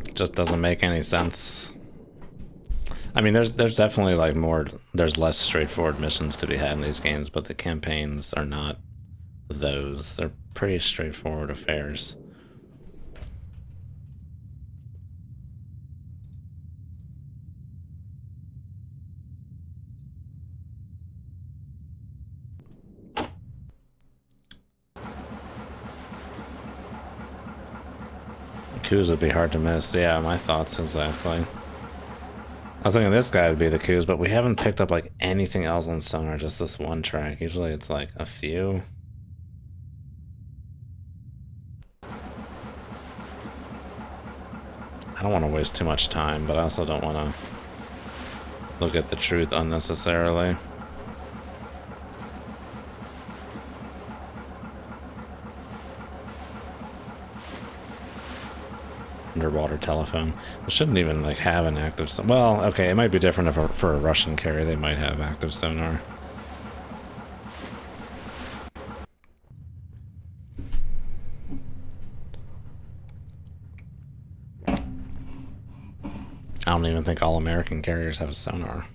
It just doesn't make any sense. I mean, there's definitely like there's less straightforward missions to be had in these games, but the campaigns are not those. They're pretty straightforward affairs. Coups would be hard to miss. Yeah, my thoughts exactly. I was thinking this guy would be the coups, but we haven't picked up like anything else on Sonar, just this one track. Usually it's like a few. I don't want to waste too much time, but I also don't want to look at the truth unnecessarily. Underwater telephone. It shouldn't even like have an active. Well, okay, it might be different if for a Russian carrier they might have active sonar. I don't even think all American carriers have a sonar.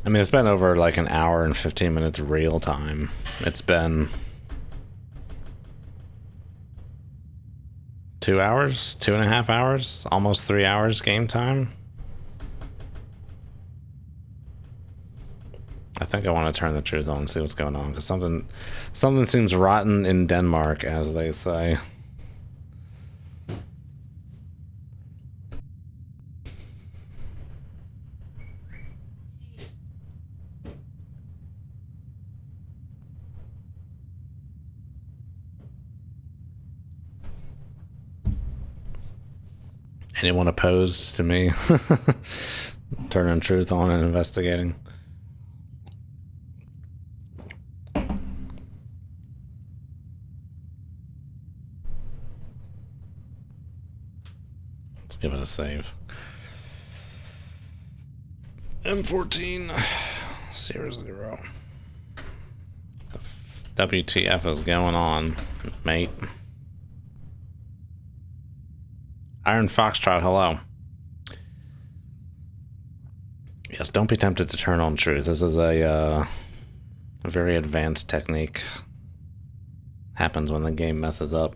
I mean, it's been over like an hour and 15 minutes real time. It's been 2 hours? 2.5 hours? Almost 3 hours game time? I think I want to turn the truth on and see what's going on, because something seems rotten in Denmark, as they say. Anyone opposed to me turning truth on and investigating? Let's give it a save. M14 00. WTF is going on, mate? Iron Foxtrot, hello. Yes, don't be tempted to turn on truth. This is a very advanced technique. Happens when the game messes up,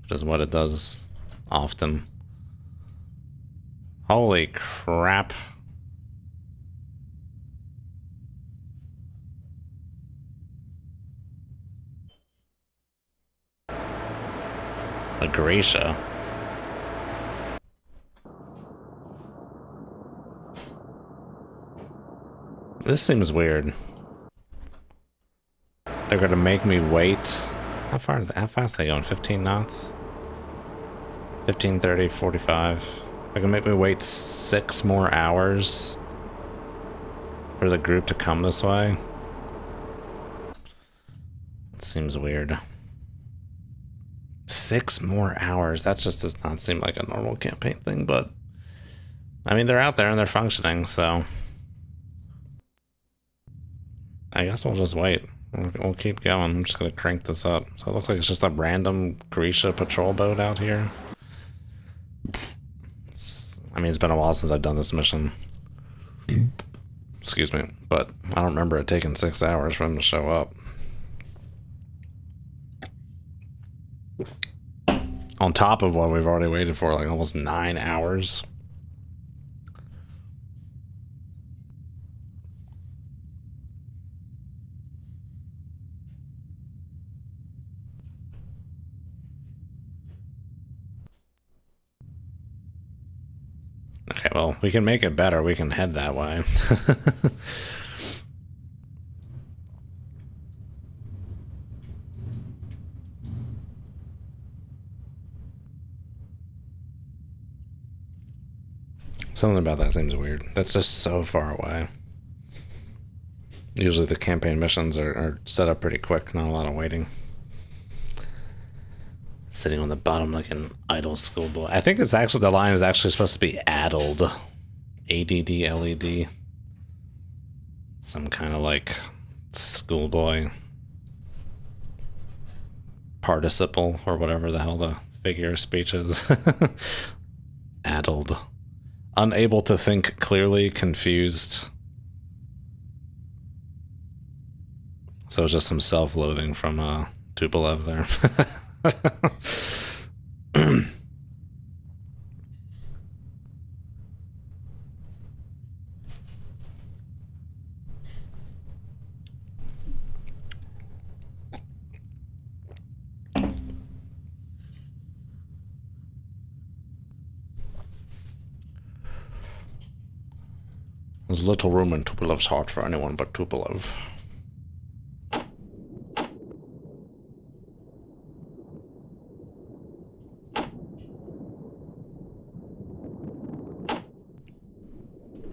which is what it does often. Holy crap. A Gracia. This seems weird. They're gonna make me wait. How fast are they going? 15 knots? 15, 30, 45. They're gonna make me wait 6 more hours for the group to come this way. It seems weird. 6 more hours. That just does not seem like a normal campaign thing, but I mean, they're out there and they're functioning, so I guess we'll just wait. We'll keep going. I'm just gonna crank this up. So it looks like it's just a random Grisha patrol boat out here. I mean, it's been a while since I've done this mission. Excuse me, but I don't remember it taking 6 hours for them to show up. On top of what we've already waited for, like almost 9 hours. Okay, well, we can make it better. We can head that way. Something about that seems weird. That's just so far away. Usually the campaign missions are set up pretty quick, not a lot of waiting. Sitting on the bottom like an idle schoolboy. I think it's actually, the line is actually supposed to be addled. ADDLED. Some kind of like schoolboy participle or whatever the hell the figure of speech is. Addled. Unable to think clearly, confused. So it's just some self-loathing from Tupolev there. There's little room in Tupolev's heart for anyone but Tupolev.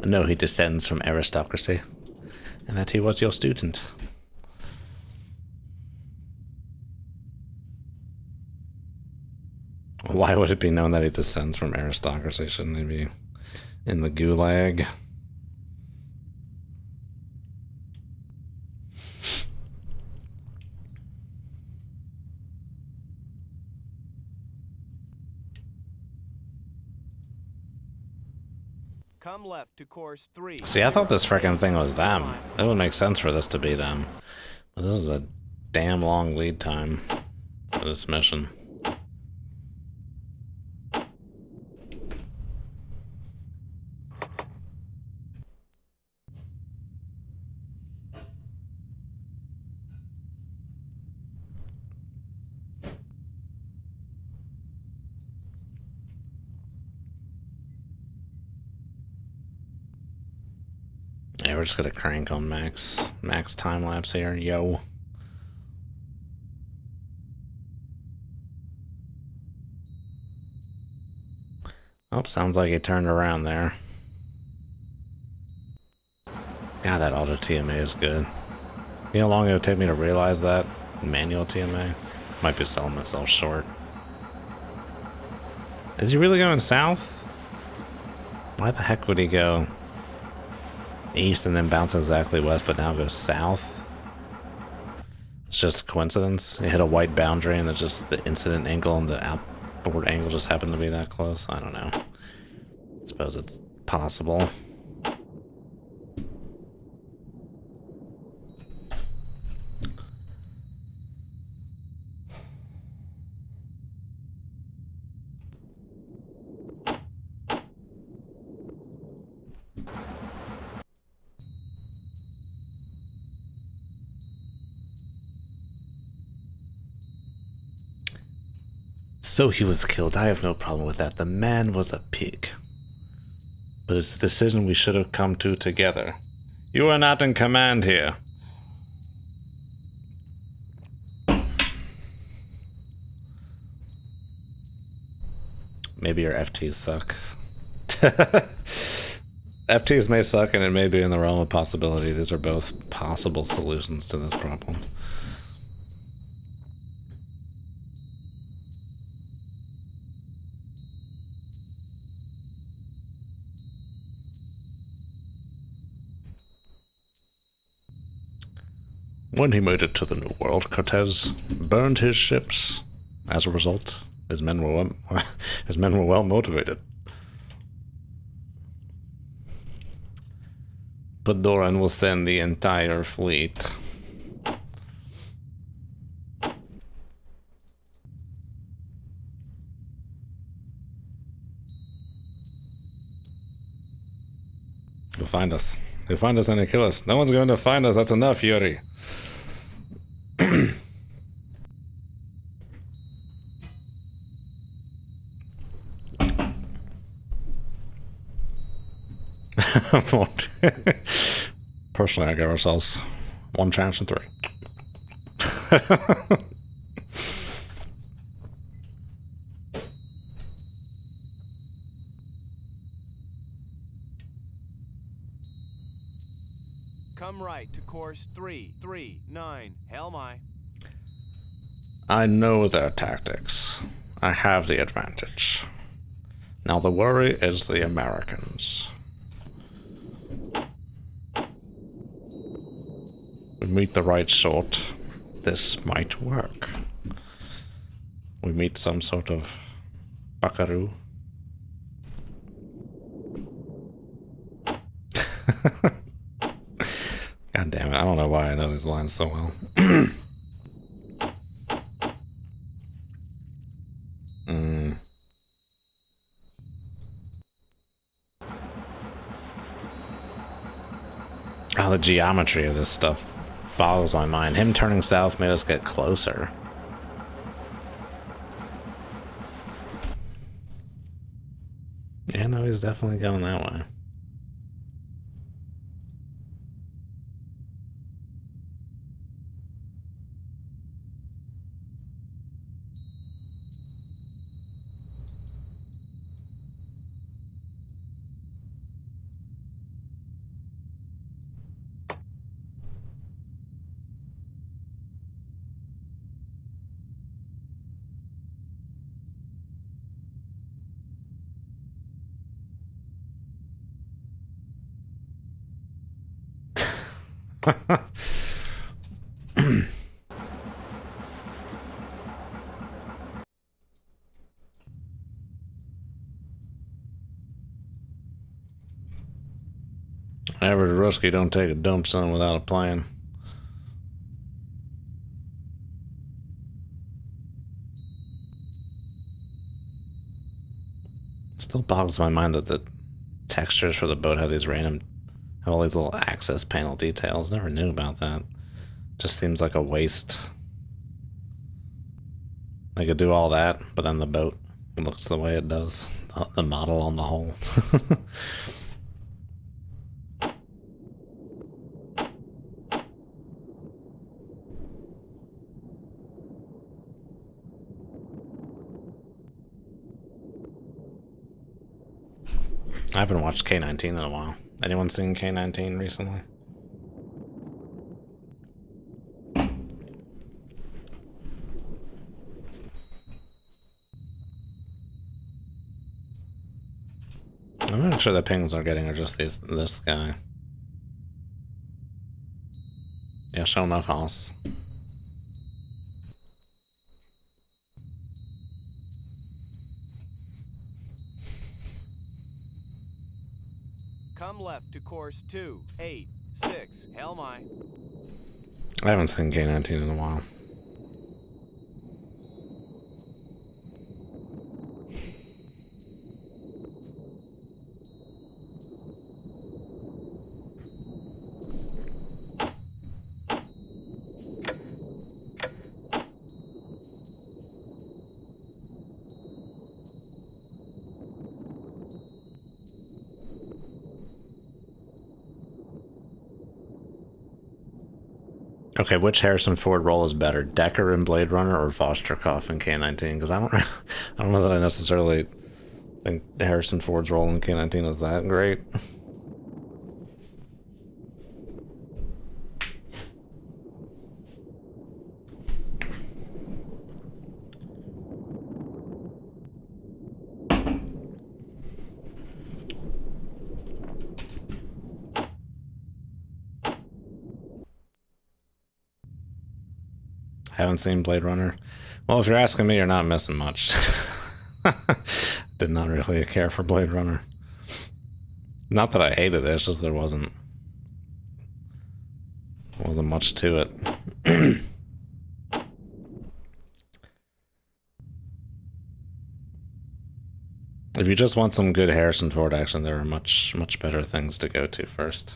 I know he descends from aristocracy, and that he was your student. Why would it be known that he descends from aristocracy? Shouldn't he be in the gulag? Come left to course 3. See, I thought this frickin' thing was them. It would make sense for this to be them. But this is a damn long lead time for this mission. Yeah, we're just gonna crank on max time lapse here, yo. Oh, sounds like he turned around there. God, that auto TMA is good. You know how long it would take me to realize that? Manual TMA? Might be selling myself short. Is he really going south? Why the heck would he go east and then bounce exactly west, but now go south? It's just a coincidence. He hit a white boundary and it's just the incident angle and the outboard angle just happened to be that close. I don't know. I suppose it's possible. So he was killed. I have no problem with that. The man was a pig. But it's a decision we should have come to together. You are not in command here. Maybe your FTs suck. FTs may suck and it may be in the realm of possibility. These are both possible solutions to this problem. When he made it to the New World, Cortez burned his ships. As a result, his men were well motivated. But Doran will send the entire fleet. He'll find us. He'll find us and he'll kill us. No one's going to find us. That's enough, Yuri. Personally, I give ourselves one chance in 3. Come right to course 339. Hell my. I know their tactics. I have the advantage. Now the worry is the Americans. We meet the right sort. This might work. We meet some sort of buckaroo. God damn it, I don't know why I know these lines so well. Oh, the geometry of this stuff boggles my mind. Him turning south made us get closer. Yeah, no, he's definitely going that way. Average Rusky don't take a dump son without a plan. Still boggles my mind that the textures for the boat have these random, have all these little access panel details. Never knew about that. Just seems like a waste. They could do all that, but then the boat looks the way it does. The model on the hull. I haven't watched K-19 in a while. Anyone seen K-19 recently? I'm not sure the pings are getting are just this guy. Yeah, show enough house. Come left to course 286. Helmi. I haven't seen K-19 in a while. Okay, which Harrison Ford role is better, Decker in Blade Runner or Vostrikov in K-19? Because I don't know that I necessarily think Harrison Ford's role in K-19 is that great. Haven't seen Blade Runner. Well, if you're asking me, you're not missing much. Did not really care for Blade Runner. Not that I hated it, it's just there wasn't much to it. If you just want some good Harrison Ford action, there are much better things to go to first.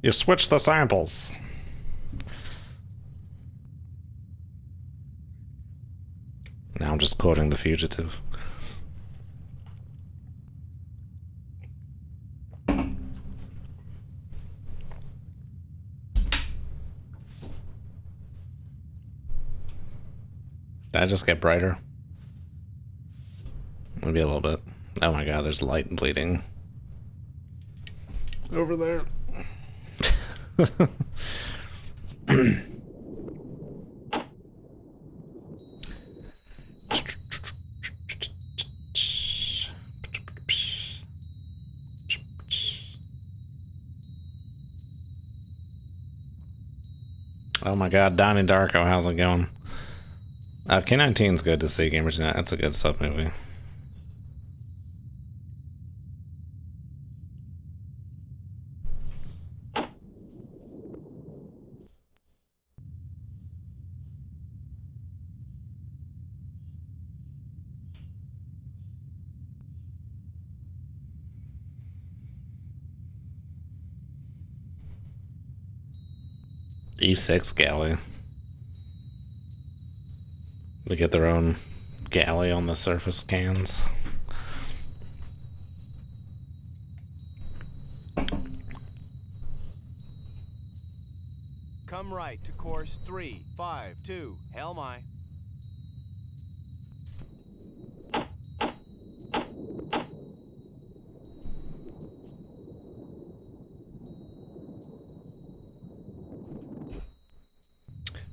You switch the samples. Now I'm just quoting The Fugitive. Did I just get brighter? Maybe a little bit. Oh my god, there's light bleeding over there. Oh my god, Donnie Darko, how's it going? K-19's good to see, Gamers Net. That's a good sub movie. E6 galley. They get their own galley on the surface cans. Come right to course 352. Helmi.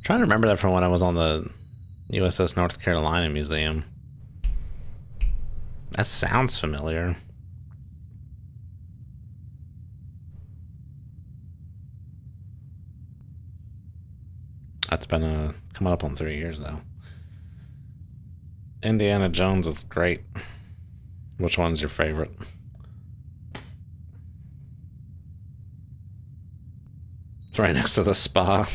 Trying to remember that from when I was on the USS North Carolina Museum. That sounds familiar. That's been coming up on 3 years though. Indiana Jones is great. Which one's your favorite? It's right next to the spa.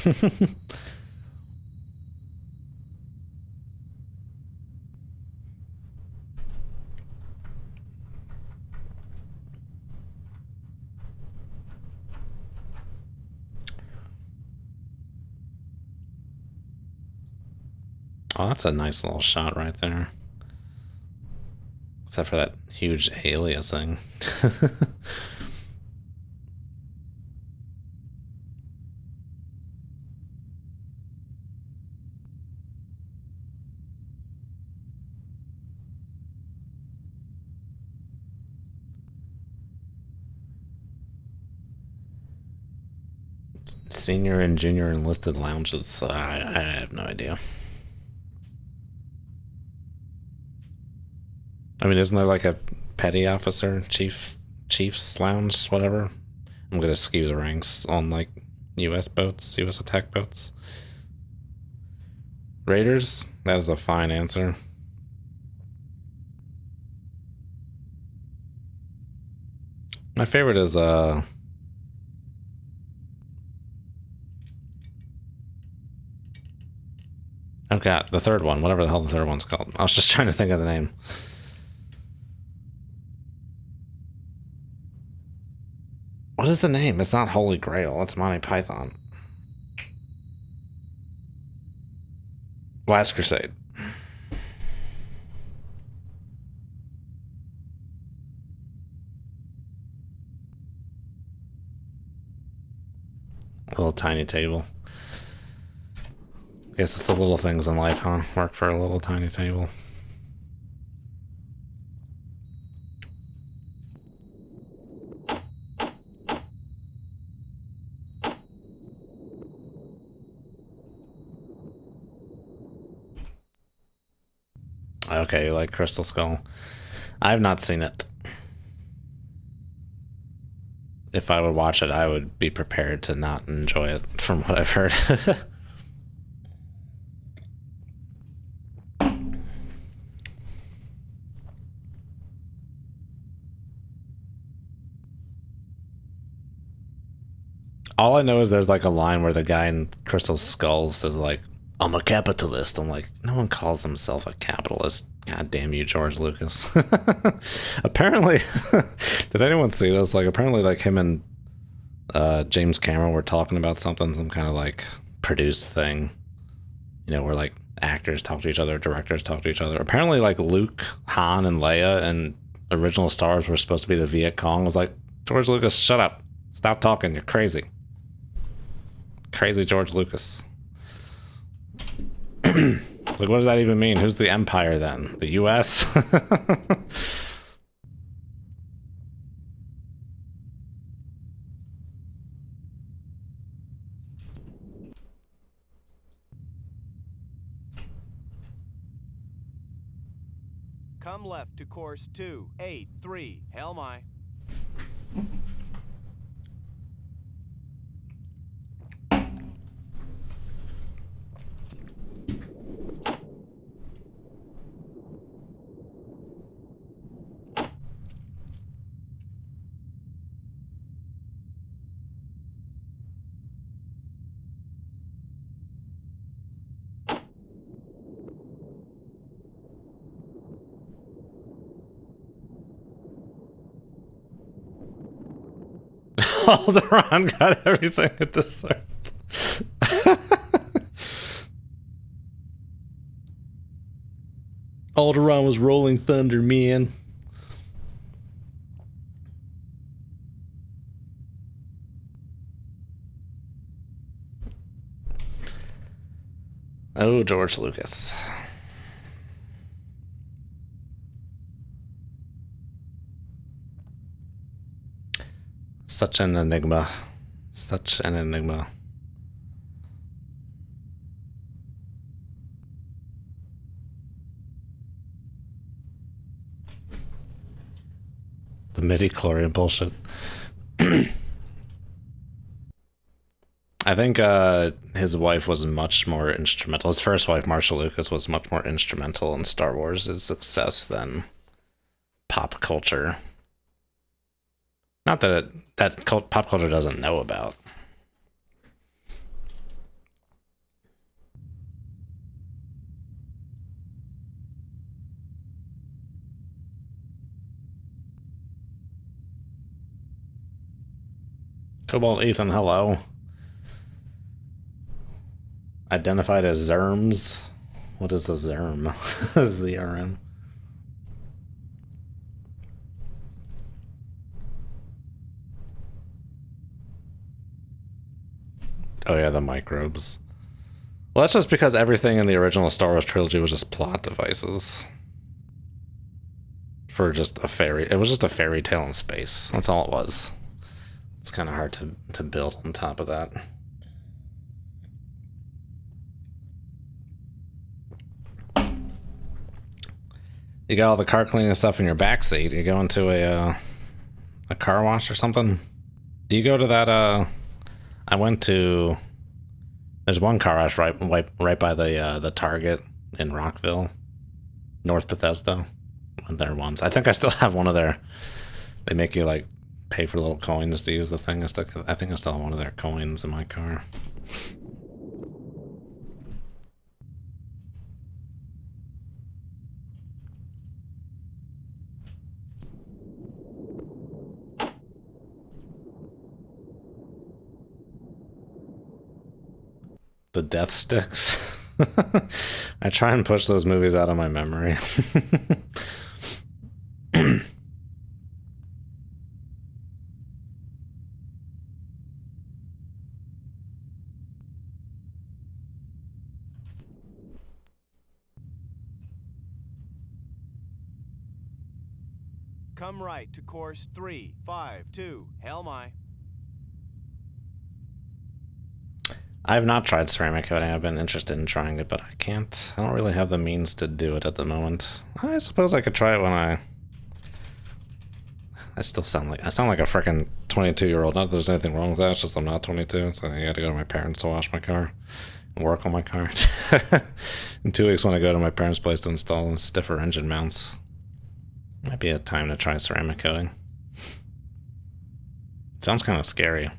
Oh, that's a nice little shot right there. Except for that huge alias thing. Senior and junior enlisted lounges. I have no idea. I mean, isn't there like a petty officer, chief's lounge, whatever? I'm gonna skew the ranks on like U.S. boats, U.S. attack boats. Raiders? That is a fine answer. My favorite is oh god, the third one, whatever the hell the third one's called. I was just trying to think of the name. What is the name? It's not Holy Grail, it's Monty Python. Last Crusade. A little tiny table. Guess it's the little things in life, huh? Work for a little tiny table. Okay, you like Crystal Skull. I have not seen it. If I would watch it, I would be prepared to not enjoy it, from what I've heard. All I know is there's like a line where the guy in Crystal Skull says like, I'm a capitalist. I'm like, no one calls themselves a capitalist. God damn you, George Lucas. Apparently, did anyone see this? Like, apparently, like him and James Cameron were talking about something, some kind of like produced thing, you know, where like actors talk to each other, directors talk to each other. Apparently, like Luke, Han, and Leia and original Star Wars were supposed to be the Viet Cong. I was like, George Lucas, shut up. Stop talking. You're crazy. Crazy George Lucas. Like, what does that even mean? Who's the Empire then? The US? Come left to course 283, Helmi. Alderaan got everything at the start. Alderaan was rolling thunder, man. Oh, George Lucas. Such an enigma. Such an enigma. The midi-chlorian bullshit. I think his wife was much more instrumental. His first wife, Marsha Lucas, was much more instrumental in Star Wars' success than pop culture. Not that pop culture doesn't know about. Cobalt Ethan, hello. Identified as Zerms. What is a ZERM? ZRM. Oh yeah, the microbes. Well, that's just because everything in the original Star Wars trilogy was just plot devices. For just a fairy... It was just a fairy tale in space. That's all it was. It's kind of hard to build on top of that. You got all the car cleaning stuff in your backseat. You go into a car wash or something? Do you go to that, I went to... There's one car wash right by the Target in Rockville. North Bethesda. Went there once. I think I still have one of their... They make you, like, pay for little coins to use the thing. I think I still have one of their coins in my car. The death sticks. I try and push those movies out of my memory. Come right to course 352. Hell my. I have not tried ceramic coating. I've been interested in trying it, but I can't. I don't really have the means to do it at the moment. I suppose I could try it when I still sound like a freaking 22-year-old. Not that there's anything wrong with that. It's just I'm not 22, so I got to go to my parents to wash my car and work on my car. In 2 weeks, when I go to my parents' place to install stiffer engine mounts, might be a time to try ceramic coating. It sounds kind of scary.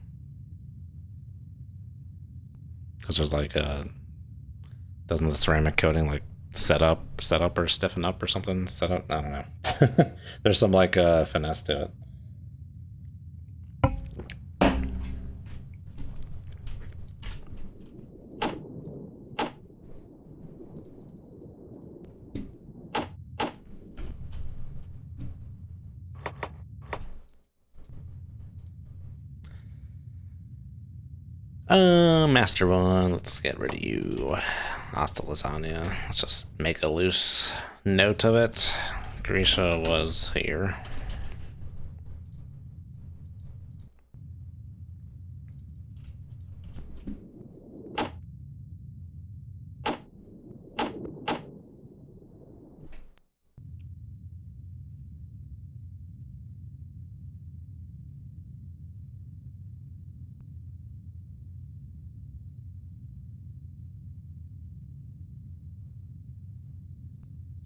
Because there's like doesn't the ceramic coating like set up or stiffen up or something? Set up? I don't know. There's some like finesse to it. Master one, let's get rid of you. Hasta lasagna. Let's just make a loose note of it. Grisha was here.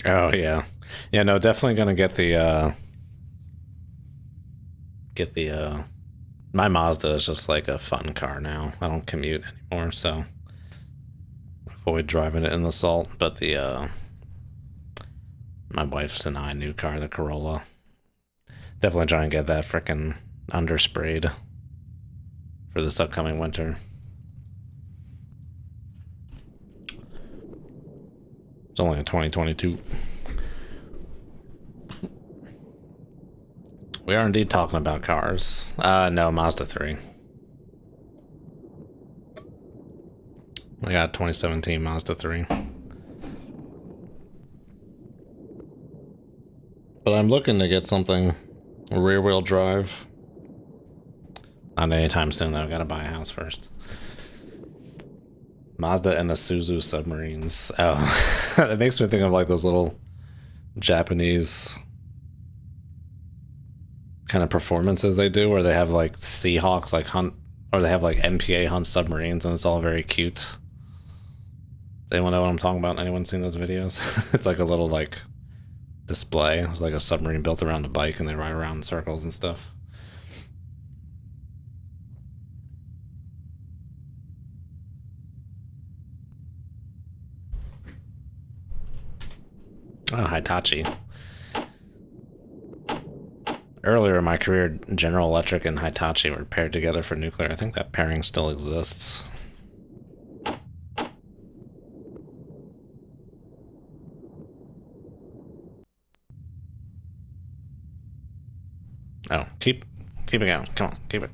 Oh yeah. Yeah, no, definitely gonna get the my Mazda is just like a fun car now. I don't commute anymore, so avoid driving it in the salt, but the my wife's and I new car, the Corolla. Definitely try and get that frickin' undersprayed for this upcoming winter. It's only in 2022. We are indeed talking about cars. No, Mazda 3. I got a 2017 Mazda 3. But I'm looking to get something rear-wheel drive. Not anytime soon, though. Gotta buy a house first. Mazda and Isuzu submarines. Oh, it makes me think of like those little Japanese kind of performances they do where they have like Seahawks like hunt, or they have like MPA hunt submarines, and it's all very cute. Does anyone know what I'm talking about? Anyone seen those videos? It's like a little like display. It's like a submarine built around a bike and they ride around in circles and stuff. Oh, Hitachi. Earlier in my career, General Electric and Hitachi were paired together for nuclear. I think that pairing still exists. Oh, keep it going. Come on, keep it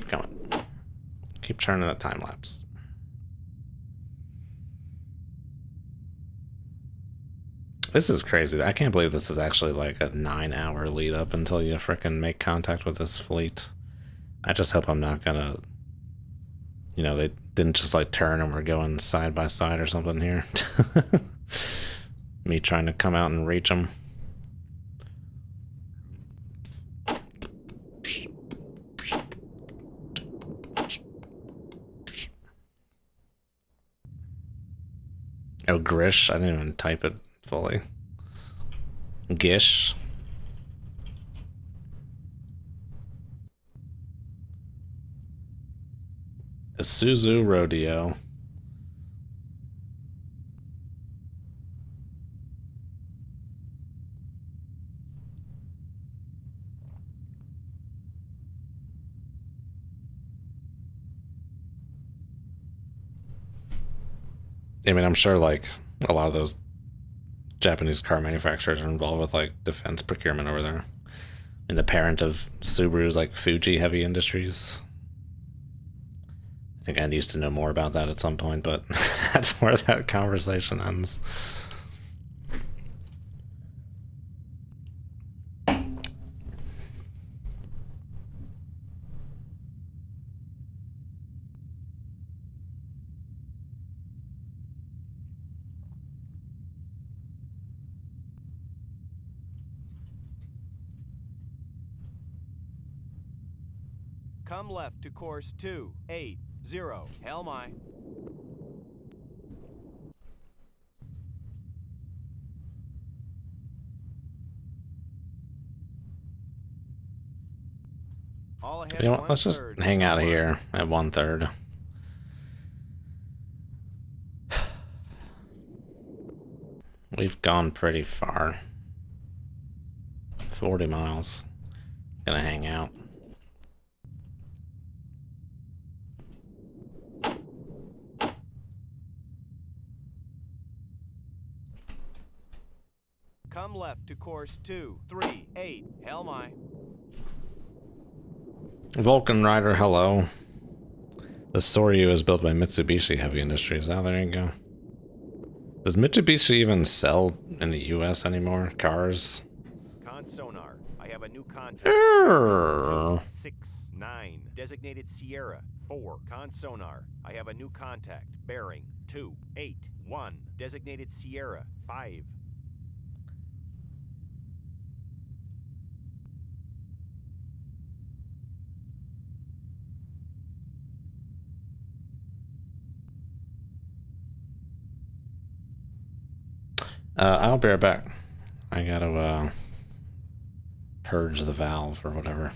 going. Keep turning that time lapse. This is crazy. I can't believe this is actually like a 9-hour lead up until you frickin' make contact with this fleet. I just hope I'm not gonna, you know, they didn't just like turn and we're going side by side or something here. Me trying to come out and reach them. Oh, Grish. I didn't even type it fully. Gish. Isuzu Rodeo. I mean, I'm sure like a lot of those Japanese car manufacturers are involved with like defense procurement over there. And the parent of Subaru's like Fuji Heavy Industries. I think I used to know more about that at some point, but that's where that conversation ends. Come left to course 280. Helm aye. All ahead. You know what? Let's just hang out here at 1/3. We've gone pretty far. 40 miles. Gonna hang out. Come left to course 238. Helm aye. Vulcan Rider, hello. The Soryu is built by Mitsubishi Heavy Industries. Oh, there you go. Does Mitsubishi even sell in the US anymore? Cars? Con Sonar. I have a new contact. 269. Designated Sierra 4. Con Sonar. I have a new contact. Bearing 281. Designated Sierra 5. I'll be right back. I gotta purge the valve or whatever.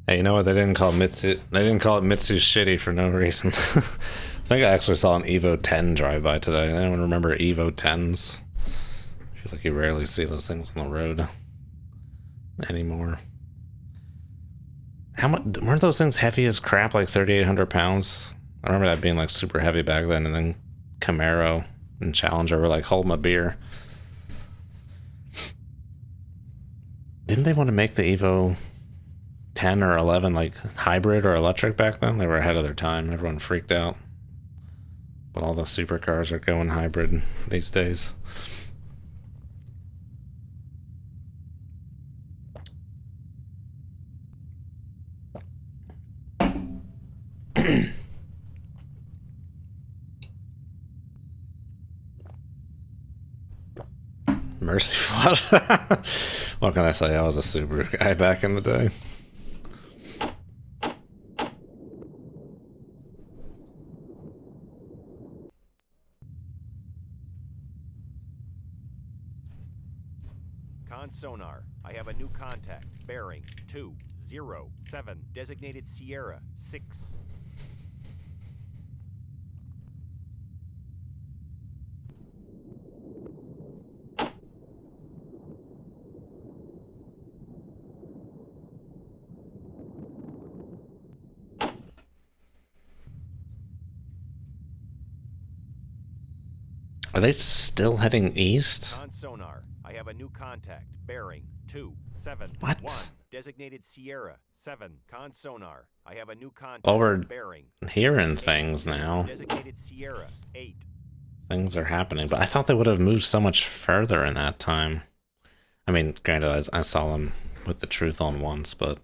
Hey, you know what? They didn't call Mitsu. They didn't call it Mitsu shitty for no reason. I think I actually saw an Evo 10 drive by today. Anyone remember Evo 10s? I feel like you rarely see those things on the road anymore. How much weren't those things heavy as crap? Like 3,800 pounds. I remember that being like super heavy back then. And then Camaro and Challenger were like, hold my beer. Didn't they want to make the Evo 10 or 11 like hybrid or electric back then? They were ahead of their time. Everyone freaked out. But all the supercars are going hybrid these days. Mercy flood. What can I say? I was a Subaru guy back in the day. Sonar, I have a new contact. Bearing 207. Designated Sierra 6. Are they still heading east? On Sonar, I have a new contact. Bearing 271. What? Designated Sierra 7. Con Sonar, I have a new contact. Well, we're bearing hearing things now. Designated Sierra 8. Things are happening, but I thought they would have moved so much further in that time. I mean, granted, I saw them with the truth on once, but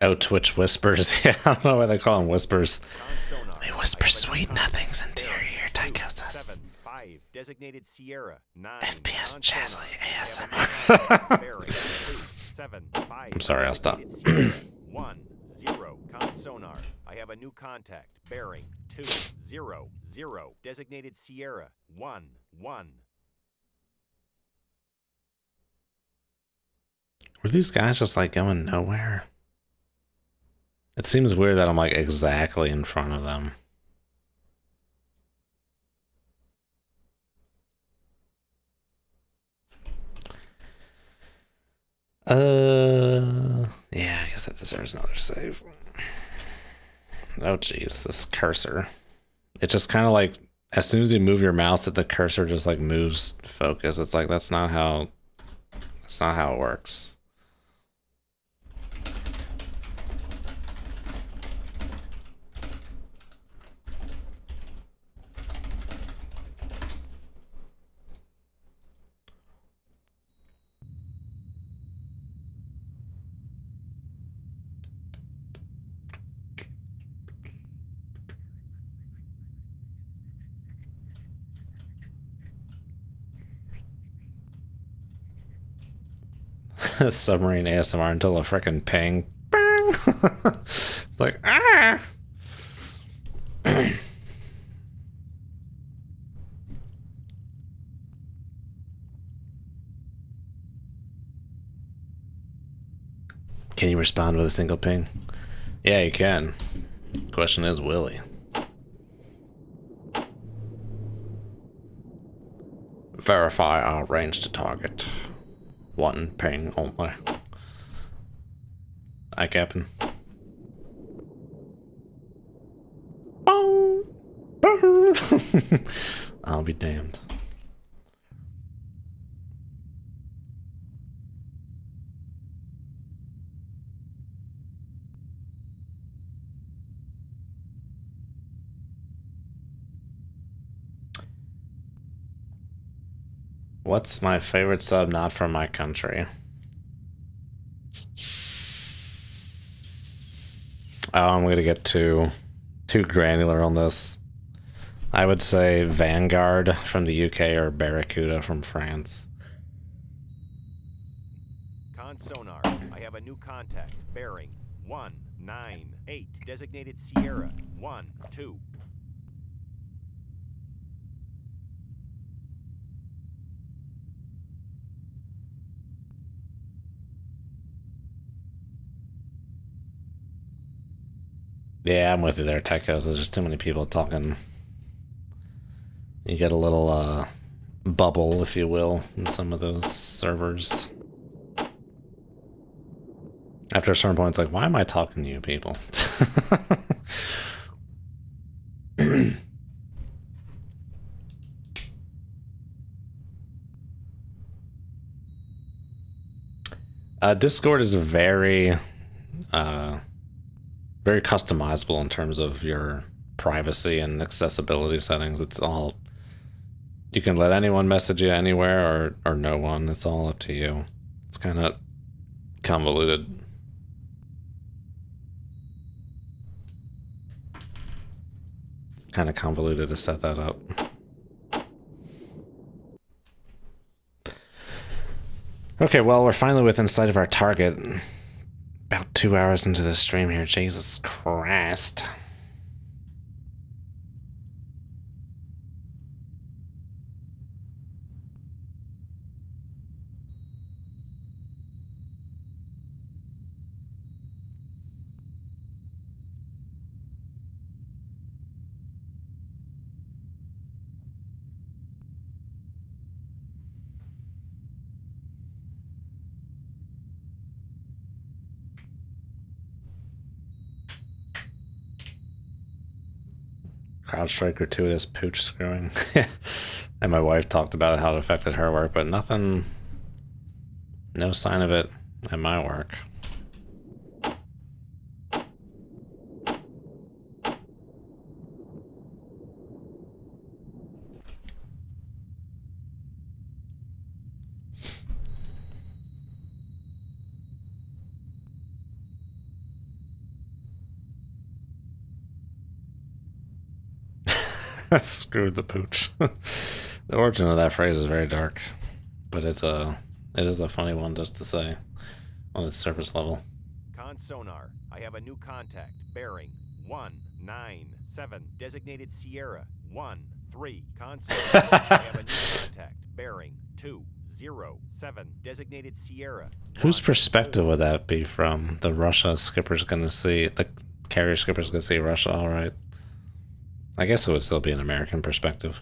oh, Twitch whispers. Yeah, I don't know why they call them whispers. We whisper sweet nothings into your ear, Tychosis. 7. 5. Designated Sierra 9. FPS Chasley ASMR. Bearing 2 7 5. I'm sorry, I'll stop. 1 0. Con Sonar, I have a new contact. Bearing 200. Designated Sierra 1 1. Were these guys just like going nowhere? It seems weird that I'm like exactly in front of them. Yeah, I guess that deserves another save. Oh jeez, this cursor. It just kind of like, as soon as you move your mouse, that the cursor just like moves focus. It's like, that's not how it works. Submarine ASMR until a frickin' ping. It's like, ah! Can you respond with a single ping? Yeah, you can. Question is, will he? Verify our range to target. 1 ping only. Hi, Captain. I'll be damned. What's my favorite sub not from my country? Oh, I'm gonna get too granular on this. I would say Vanguard from the UK or Barracuda from France. Con Sonar, I have a new contact. Bearing 198. Designated Sierra 1-2. Yeah, I'm with you there, Techos. There's just too many people talking. You get a little bubble, if you will, in some of those servers. After a certain point, it's like, why am I talking to you people? Discord is very customizable in terms of your privacy and accessibility settings. It's all, you can let anyone message you anywhere or no one. It's all up to you. It's kind of convoluted. Kind of convoluted to set that up. Okay, well, we're finally within sight of our target. About 2 hours into the stream here. Jesus Christ. CrowdStrike gratuitous pooch screwing. And my wife talked about how it affected her work, but nothing, no sign of it at my work. Screwed the pooch. The origin of that phrase is very dark, but it is a funny one just to say on its surface level. Con Sonar, I have a new contact. Bearing 197. Designated Sierra 1-3. Con Sonar, I have a new contact. Bearing 207. Designated Sierra. Whose perspective would that be from? The Russia skipper's gonna see, the carrier skipper's gonna see Russia, alright. I guess it would still be an American perspective.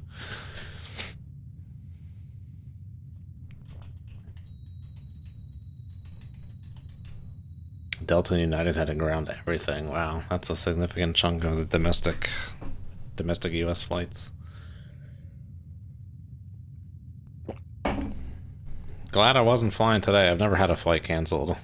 Delta and United had to ground everything. Wow, that's a significant chunk of the domestic US flights. Glad I wasn't flying today. I've never had a flight canceled.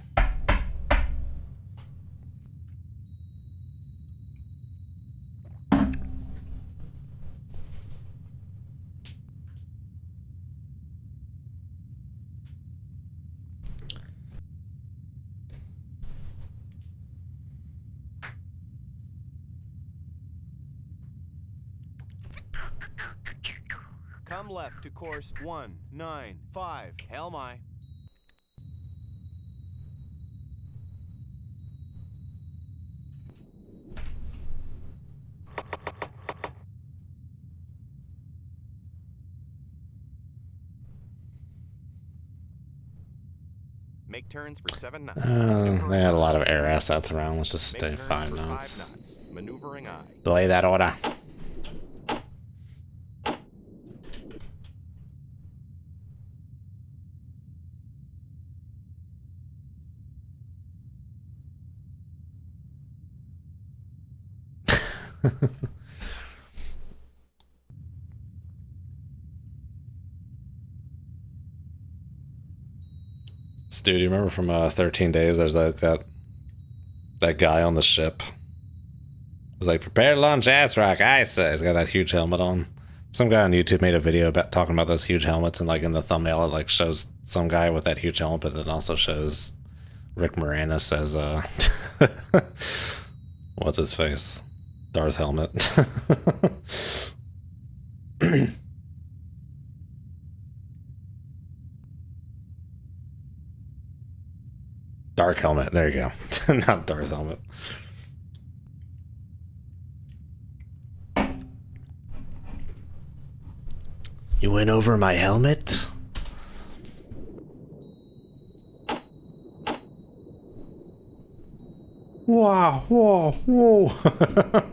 Come left to course 195. Hail my. Make turns for 7 knots. They had a lot of air assets around. Let's just stay 5 knots. Maneuvering eye. Delay that order. Stu, do you remember from 13 Days? There's that guy on the ship. It was like, prepare to launch ass rock, I say. He's got that huge helmet on. Some guy on YouTube made a video about talking about those huge helmets, and like in the thumbnail it like shows some guy with that huge helmet, but then also shows Rick Moranis as what's his face? Darth Helmet. Dark helmet. There you go. Not Darth helmet. You went over my helmet? Wow, whoa, whoa.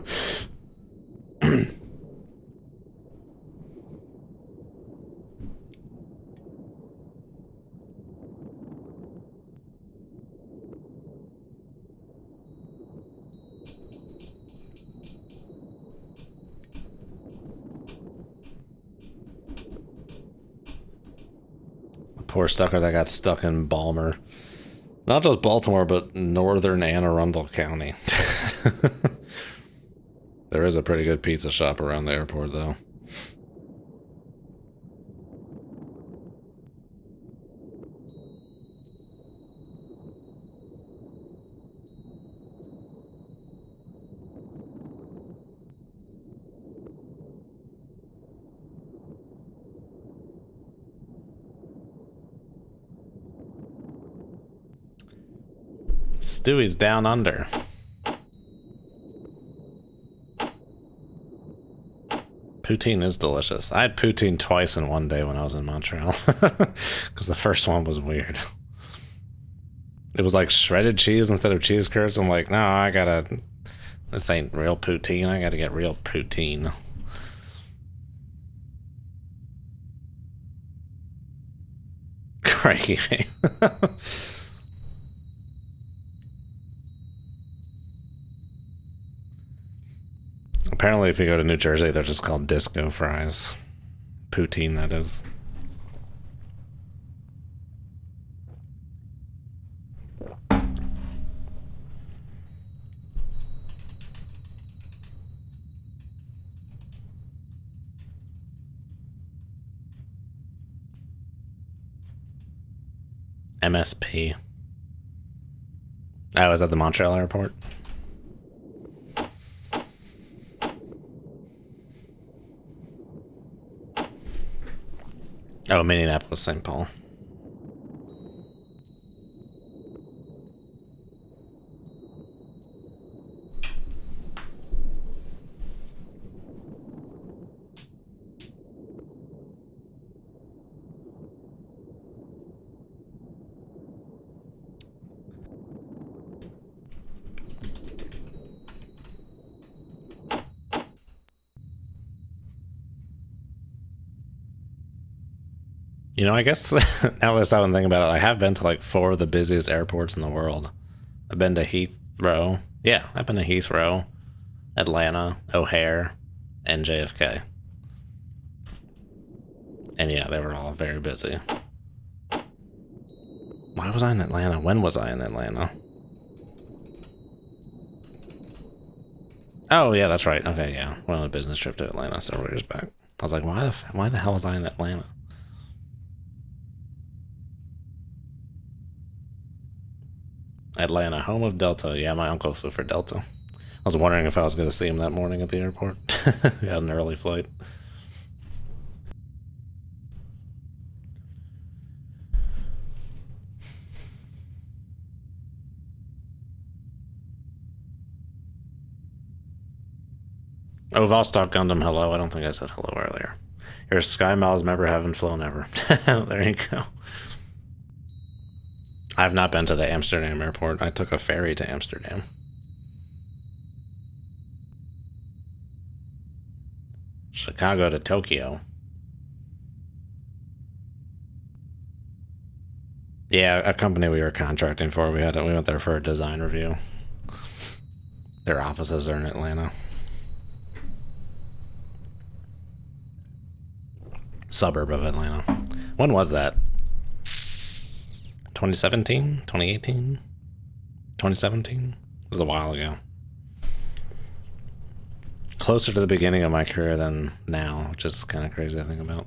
Poor sucker that got stuck in Balmer. Not just Baltimore, but northern Anne Arundel County. There is a pretty good pizza shop around the airport, though. Stewie's down under. Poutine is delicious. I had poutine twice in one day when I was in Montreal. Because the first one was weird. It was like shredded cheese instead of cheese curds. I'm like, no, this ain't real poutine. I gotta get real poutine. Crikey. Apparently, if you go to New Jersey, they're just called disco fries. Poutine, that is. MSP. Oh, is that the Montreal airport? Oh, Minneapolis, St. Paul. You know, I guess now that I'm thinking about it, I have been to like 4 of the busiest airports in the world. I've been to Heathrow. Yeah, I've been to Heathrow, Atlanta, O'Hare, and JFK. And yeah, they were all very busy. Why was I in Atlanta? When was I in Atlanta? Oh, yeah, that's right. Okay, yeah. Went on a business trip to Atlanta several years back. I was like, why the hell was I in Atlanta? Atlanta, home of Delta. Yeah, my uncle flew for Delta. I was wondering if I was going to see him that morning at the airport. We had an early flight. Oh, Vostok Gundam, hello. I don't think I said hello earlier. You're a Sky Miles member, haven't flown ever. There you go. I've not been to the Amsterdam airport. I took a ferry to Amsterdam. Chicago to Tokyo. Yeah, a company we were contracting for. We went there for a design review. Their offices are in Atlanta. Suburb of Atlanta. When was that? 2017? 2018? 2017? It was a while ago. Closer to the beginning of my career than now, which is kind of crazy to think about.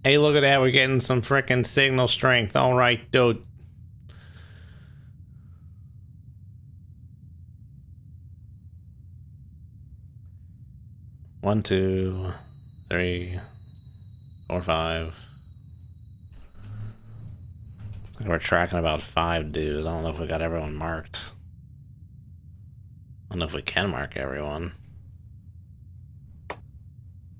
Hey, look at that. We're getting some frickin' signal strength. All right, dude. One, two, three, four, five. Looks like we're tracking about 5 dudes. I don't know if we got everyone marked. I don't know if we can mark everyone.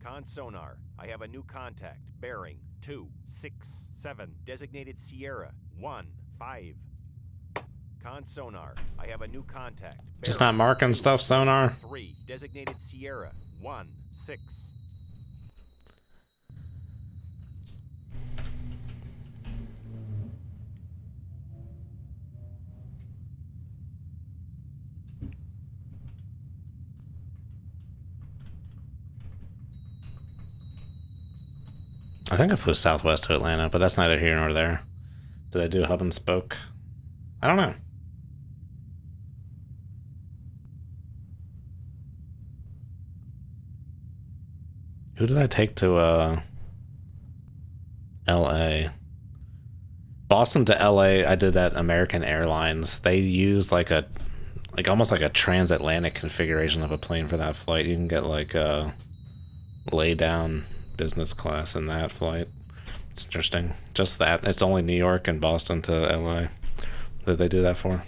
Con sonar. I have a new contact. Bearing 267. Designated Sierra 15. Con sonar. I have a new contact. Just not marking stuff, Sonar? 3. Designated Sierra 16. I think I flew southwest to Atlanta, but that's neither here nor there. Did I do hub and spoke? I don't know. Who did I take to LA? Boston to LA, I did that American Airlines. They use like almost like a transatlantic configuration of a plane for that flight. You can get like a lay down business class in that flight. It's interesting. Just that. It's only New York and Boston to LA that they do that for.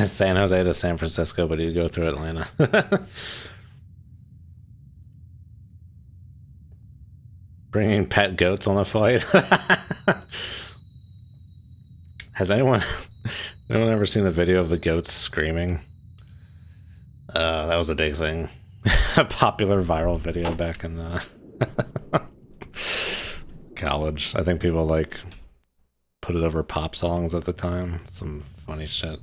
San Jose to San Francisco, but he'd go through Atlanta. Bringing pet goats on a flight. Has anyone ever seen the video of the goats screaming? That was a big thing. A popular viral video back in college. I think people like put it over pop songs at the time. Some funny shit.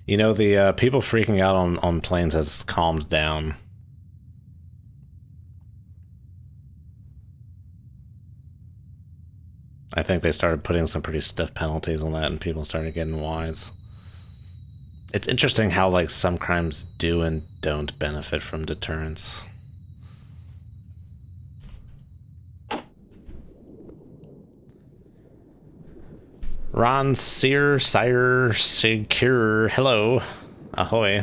You know, the people freaking out on planes has calmed down. I think they started putting some pretty stiff penalties on that and people started getting wise. It's interesting how like some crimes do and don't benefit from deterrence. Ron Sear, Sire, Secure, hello, ahoy.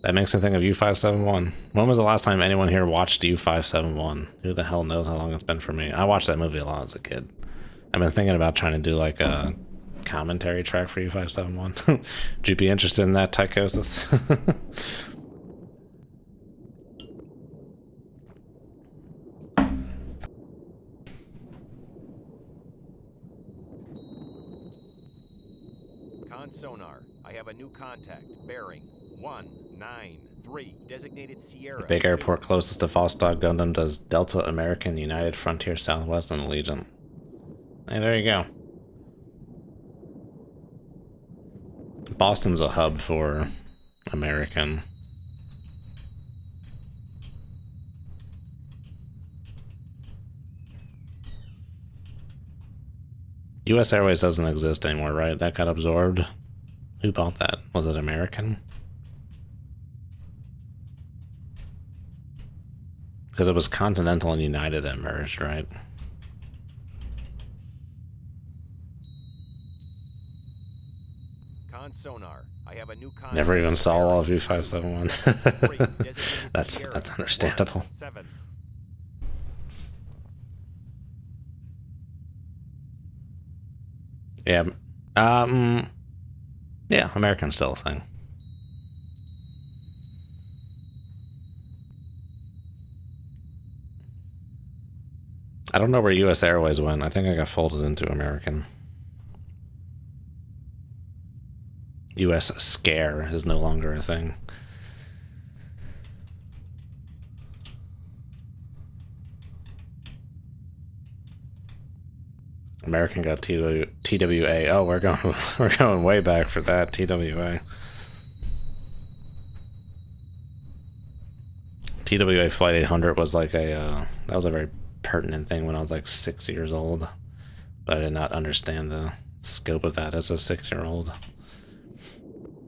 That makes me think of U571. When was the last time anyone here watched U571? Who the hell knows how long it's been for me? I watched that movie a lot as a kid. I've been thinking about trying to do like a commentary track for U571. Would you be interested in that, Tychosis? Con sonar. I have a new contact. Bearing 193. Designated Sierra. The big airport closest to Vostok Gundam does Delta, American, United, Frontier, Southwest, and Allegiant. Hey, there you go. Boston's a hub for American. US Airways doesn't exist anymore, right? That got absorbed. Who bought that? Was it American? Because it was Continental and United that merged, right? Con sonar. I have a new contact. Never even saw all of U571. That's understandable. 7. Yeah. Yeah, American's still a thing. I don't know where US Airways went. I think I got folded into American. US Scare is no longer a thing. American got TWA. Oh, we're going we're going way back for that TWA. TWA Flight 800 was like a that was a very pertinent thing when I was like 6 years old, but I did not understand the scope of that as a 6-year-old.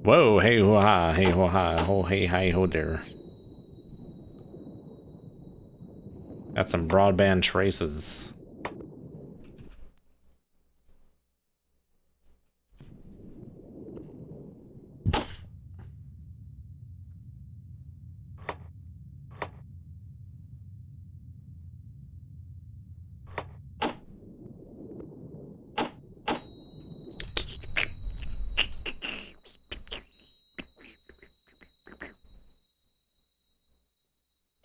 Whoa, hey ho ha, hey ho ha, ho hey hi ho there. Got some broadband traces.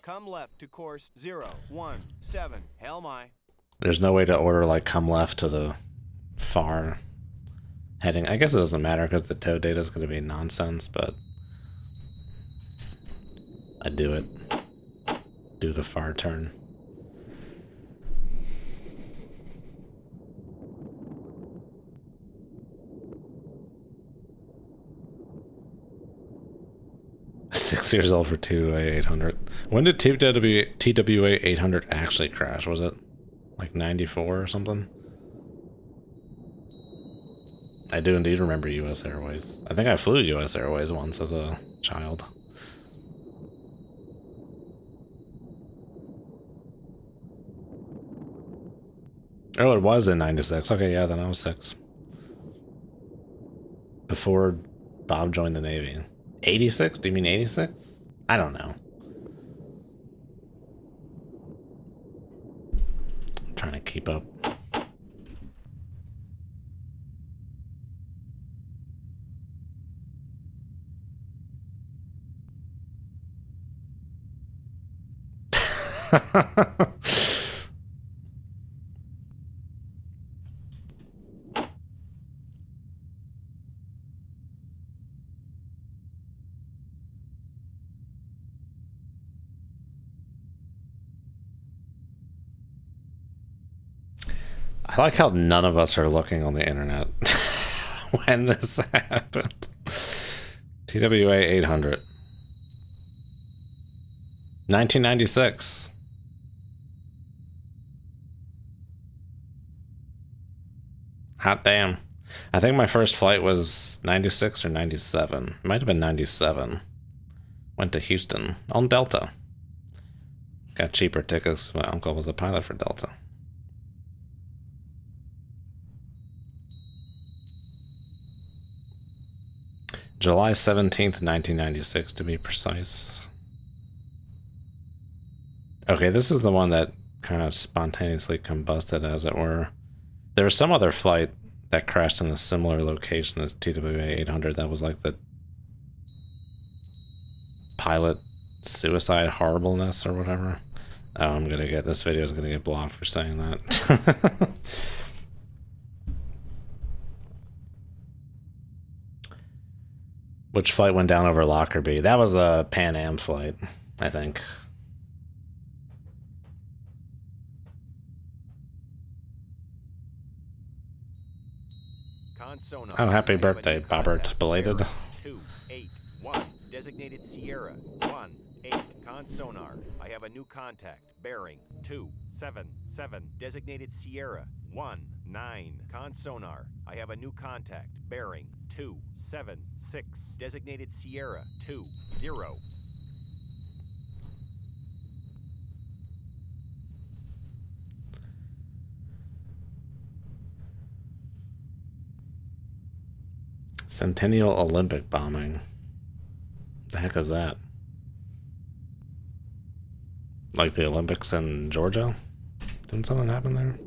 Come left to course 017. Hell my. There's no way to order like come left to the far heading. I guess it doesn't matter because the tow data is going to be nonsense, but I do it. Do the far turn. Six years old for TWA 800. When did TWA 800 actually crash? Was it like 94 or something? I do indeed remember US Airways. I think I flew US Airways once as a child. Oh, it was in 96. Okay, yeah, then I was 6. Before Bob joined the Navy. 86? Do you mean 86? I don't know. I'm trying to keep up. I like how none of us are looking on the internet when this happened. TWA 800. 1996. Hot damn. I think my first flight was 96 or 97. It might have been 97. Went to Houston on Delta. Got cheaper tickets. My uncle was a pilot for Delta. July 17th, 1996 to be precise. Okay, this is the one that kind of spontaneously combusted, as it were. There was some other flight that crashed in a similar location as TWA 800 that was like the pilot suicide horribleness or whatever. Oh, I'm gonna get, this video is gonna get blocked for saying that. Which flight went down over Lockerbie? That was the Pan Am flight, I think. Sonar. Oh, happy birthday, Bobbert. Belated. 281. Designated Sierra 18. Con sonar. I have a new contact. Bearing 277. Designated Sierra 19. Con sonar. I have a new contact. Bearing 276. Designated Sierra 20. Centennial Olympic bombing. The heck is that? Like the Olympics in Georgia? Didn't something happen there?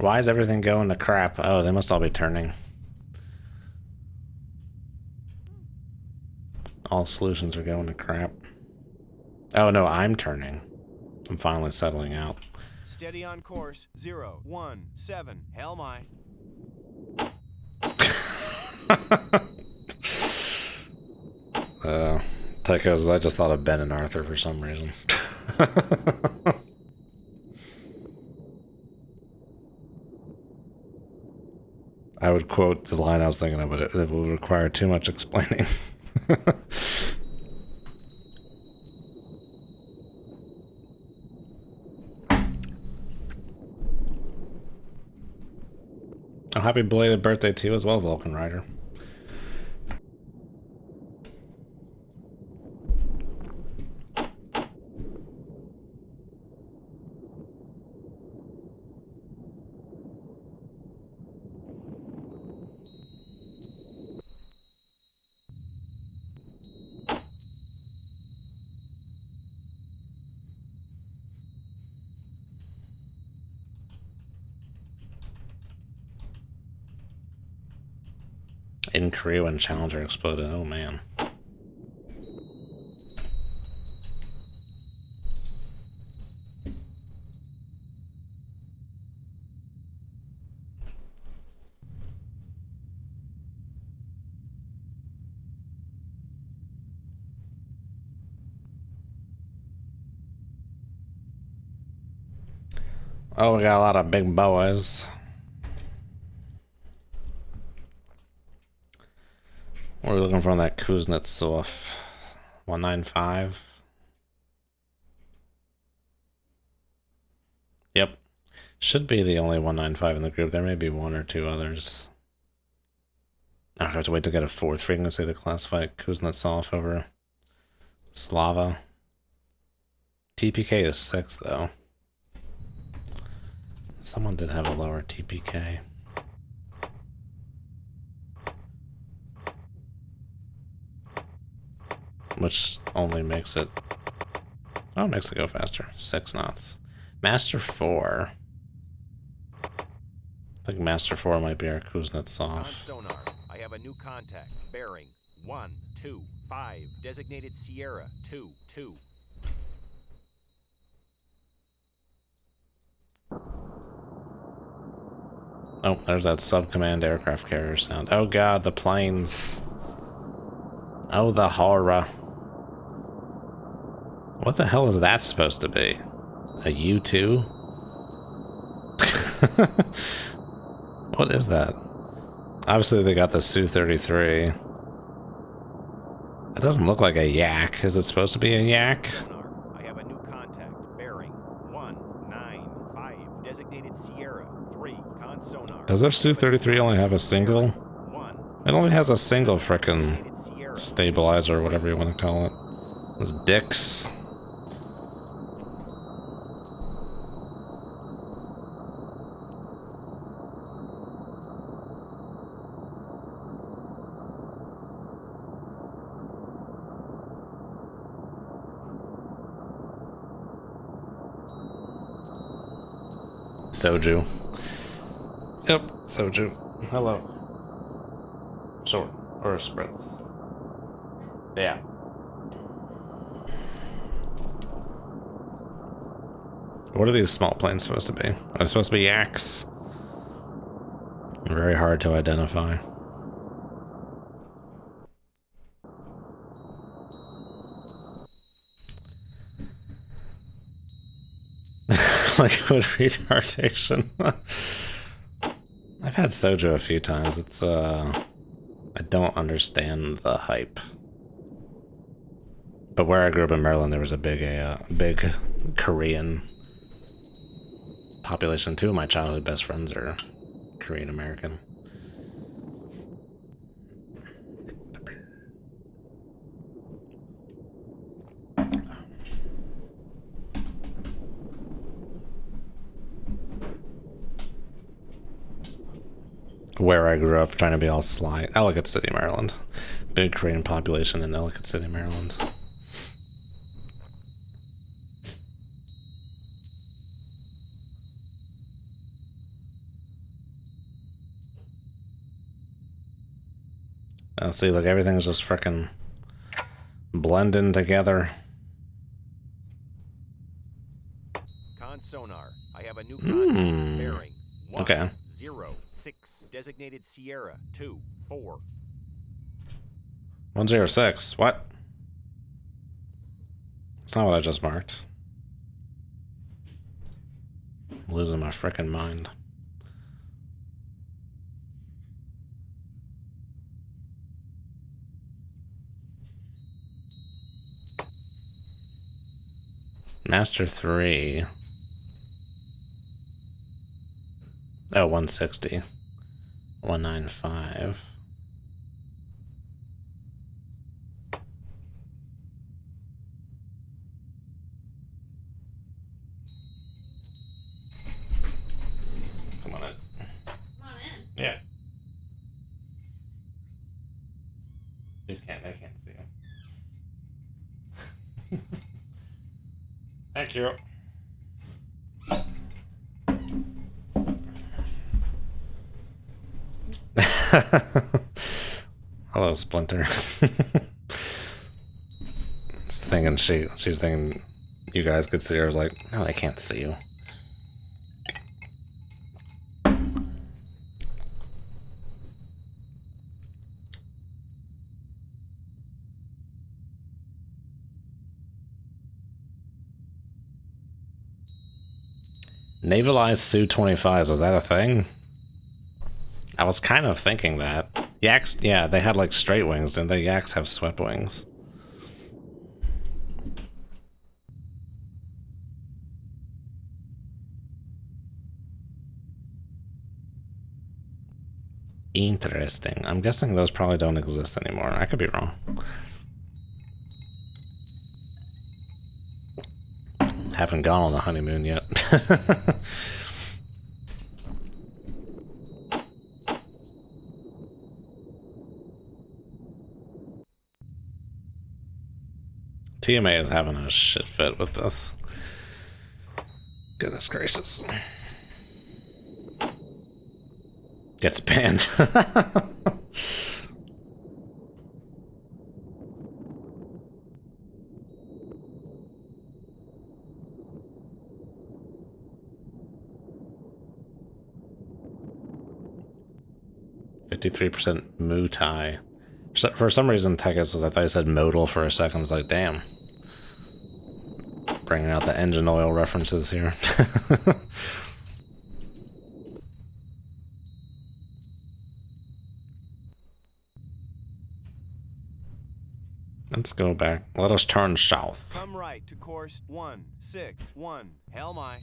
Why is everything going to crap? Oh, they must all be turning. All solutions are going to crap. Oh no, I'm turning. I'm finally settling out. Steady on course. 017. Hell my. Tychos, I just thought of Ben and Arthur for some reason. I would quote the line I was thinking of, but it will require too much explaining. Oh, happy belated birthday to you as well, Vulcan Rider. In Korea when Challenger exploded, oh man. Oh, we got a lot of big boas. What are we looking for on that Kuznetsov? 195? Yep. Should be the only 195 in the group. There may be one or two others. I have to wait to get a fourth frequency to classify Kuznetsov over Slava. TPK is 6 though. Someone did have a lower TPK. Which only makes it... Oh, it makes it go faster. 6 knots. Master 4. I think Master 4 might be our Kuznetsov. On sonar, I have a new contact. Bearing 125. Designated Sierra 22. Oh, there's that sub-command aircraft carrier sound. Oh god, the planes. Oh, the horror. What the hell is that supposed to be? A U-2? What is that? Obviously they got the Su-33. It doesn't look like a yak. Is it supposed to be a yak? Sonar, I have a new contact. Bearing 195. Designated Sierra 3. Con sonar. Does their Su-33 only have a single? It only has a single frickin' stabilizer, or whatever you want to call it. Those dicks. Soju. Yep, Soju. Hello. Short. Or sprints. Yeah. What are these small planes supposed to be? Are they supposed to be yaks? Very hard to identify. Liquid retardation. I've had Soju a few times. It's I don't understand the hype. But where I grew up in Maryland, there was a big Korean population. 2 of my childhood best friends are Korean American. Where I grew up, trying to be all sly. Ellicott City, Maryland. Big Korean population in Ellicott City, Maryland. Oh, see, look, everything's just frickin' blending together. Con sonar. I have a new contact. Bearing Okay. 106. Designated Sierra 24. 106. What? That's not what I just marked. I'm losing my frickin' mind. Master 3. Oh, 160. 195. Come on in. Come on in. Yeah. You can't, I can't see you. Thank you. Hello, Splinter. She's thinking you guys could see her. I was like, no, they can't see you. Navalized Su-25s, was that a thing? I was kind of thinking that. Yaks, yeah, they had like straight wings, and the Yaks have swept wings. Interesting. I'm guessing those probably don't exist anymore. I could be wrong. Haven't gone on the honeymoon yet. 'TMA is having a shit fit with this. Goodness gracious. Gets banned. %53% Muay. For some reason, Tekis, I thought I said modal for a second. I was like, damn. Bringing out the engine oil references here. Let's go back. Let us turn south. Come right to course 161. Hell my.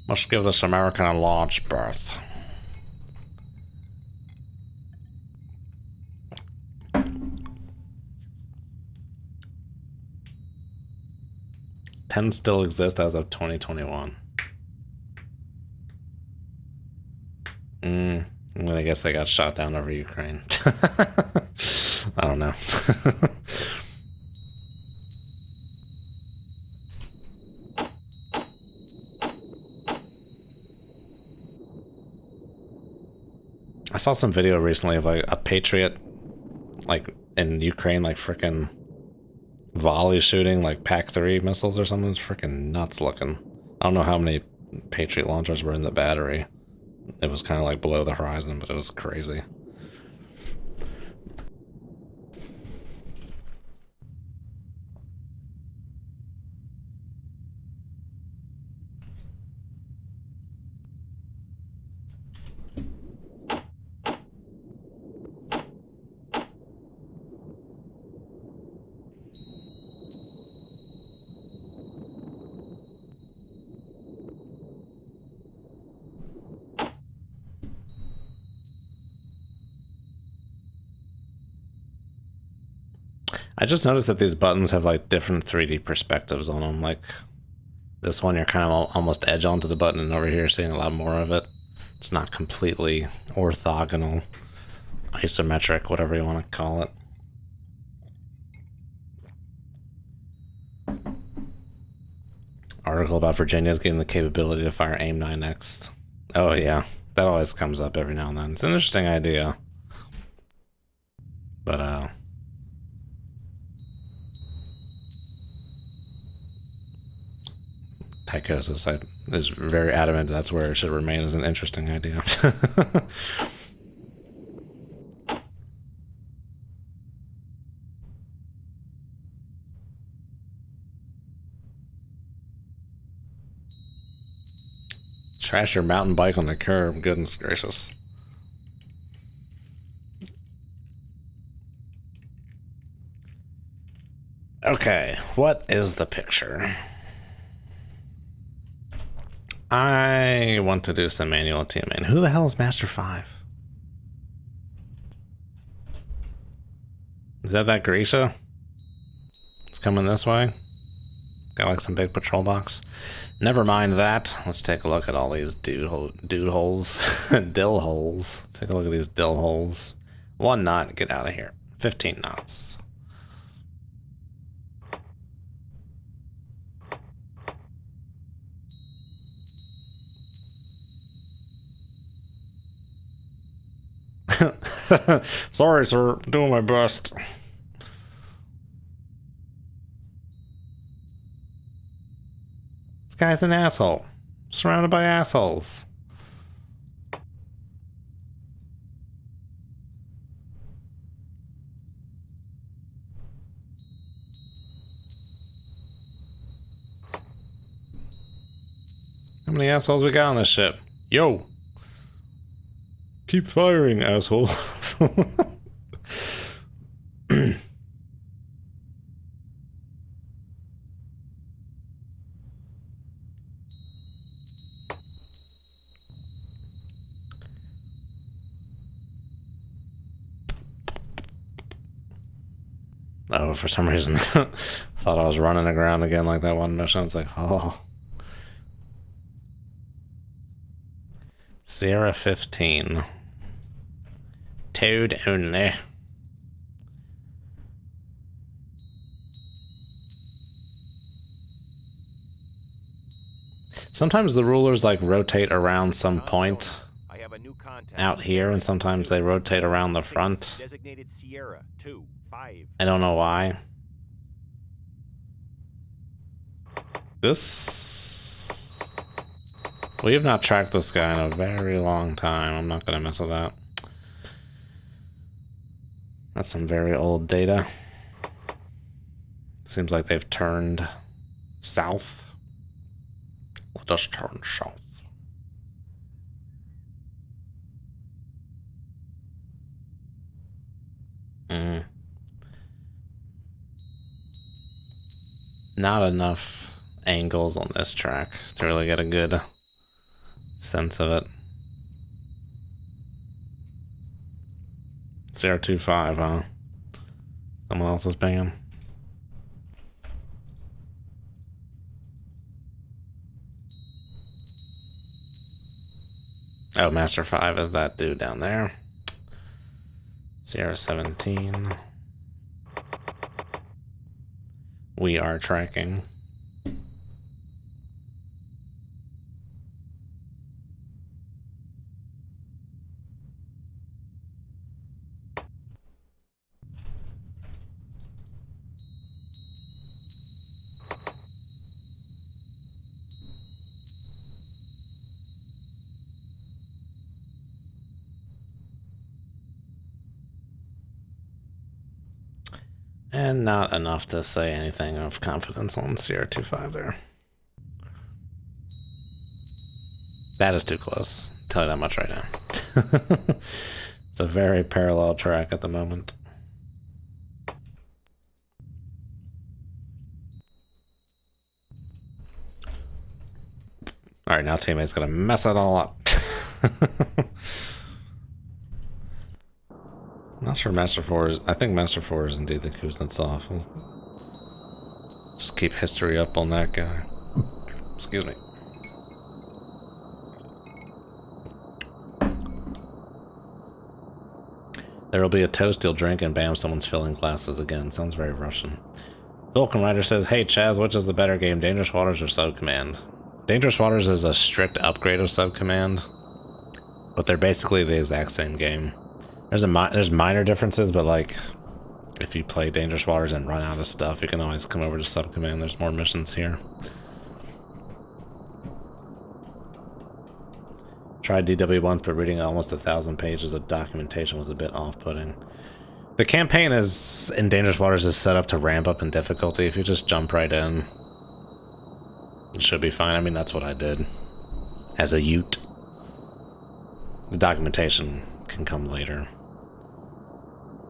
Must give this American a launch berth. Ten still exist as of 2021. Well, I guess they got shot down over Ukraine. I don't know. I saw some video recently of like a Patriot, like in Ukraine, like frickin' volley shooting like PAC-3 missiles or something. It's freaking nuts looking. I don't know how many Patriot launchers were in the battery. It was kind of like below the horizon, but it was crazy. I just noticed that these buttons have like different 3D perspectives on them. Like this one, you're kind of almost edge onto the button, and over here, seeing a lot more of it. It's not completely orthogonal, isometric, whatever you want to call it. Article about Virginia's getting the capability to fire AIM-9X. Oh yeah, that always comes up every now and then. It's an interesting idea. But, Tychosis is very adamant that's where it should remain as an interesting idea. Trash your mountain bike on the curb, goodness gracious. Okay, what is the picture? I want to do some manual TMA. And who the hell is Master 5? Is that Grisha? It's coming this way? Got like some big patrol box. Never mind that. Let's take a look at all these dude holes. Dill holes. Let's take a look at these dill holes. 1 knot, get out of here. 15 knots. Sorry, sir. Doing my best. This guy's an asshole. Surrounded by assholes. How many assholes we got on this ship? Yo! Keep firing, asshole. Oh, for some reason, thought I was running aground again like that one mission. It's like, oh. Sierra 15. Toad only. Sometimes the rulers like rotate around some point I have a new contact. out here, and sometimes they rotate around the front. Designated Sierra 2, 5. I don't know why. We have not tracked this guy in a very long time. I'm not gonna mess with that. That's some very old data. Seems like they've turned south. Let us turn south. Not enough angles on this track to really get a good sense of it. 025, huh? Someone else is pinging. Oh, Master 5 is that dude down there. Sierra 17. We are tracking. And not enough to say anything of confidence on CR25 there. That is too close. I'll tell you that much right now. It's a very parallel track at the moment. Alright, now teammate's gonna mess it all up. I'm not sure Master 4 is... I think Master 4 is indeed the Kuznetsov. We'll just keep history up on that guy. Excuse me. There'll be a toast you'll drink and bam, someone's filling glasses again. Sounds very Russian. Vulcan Rider says, hey Chaz, which is the better game, Dangerous Waters or Subcommand? Dangerous Waters is a strict upgrade of Subcommand, but they're basically the exact same game. There's minor differences, but like if you play Dangerous Waters and run out of stuff, you can always come over to Subcommand. There's more missions here. Tried DW once, but reading almost 1,000 pages of documentation was a bit off-putting. The campaign is in Dangerous Waters is set up to ramp up in difficulty. If you just jump right in, it should be fine. I mean, that's what I did as a Ute. The documentation can come later,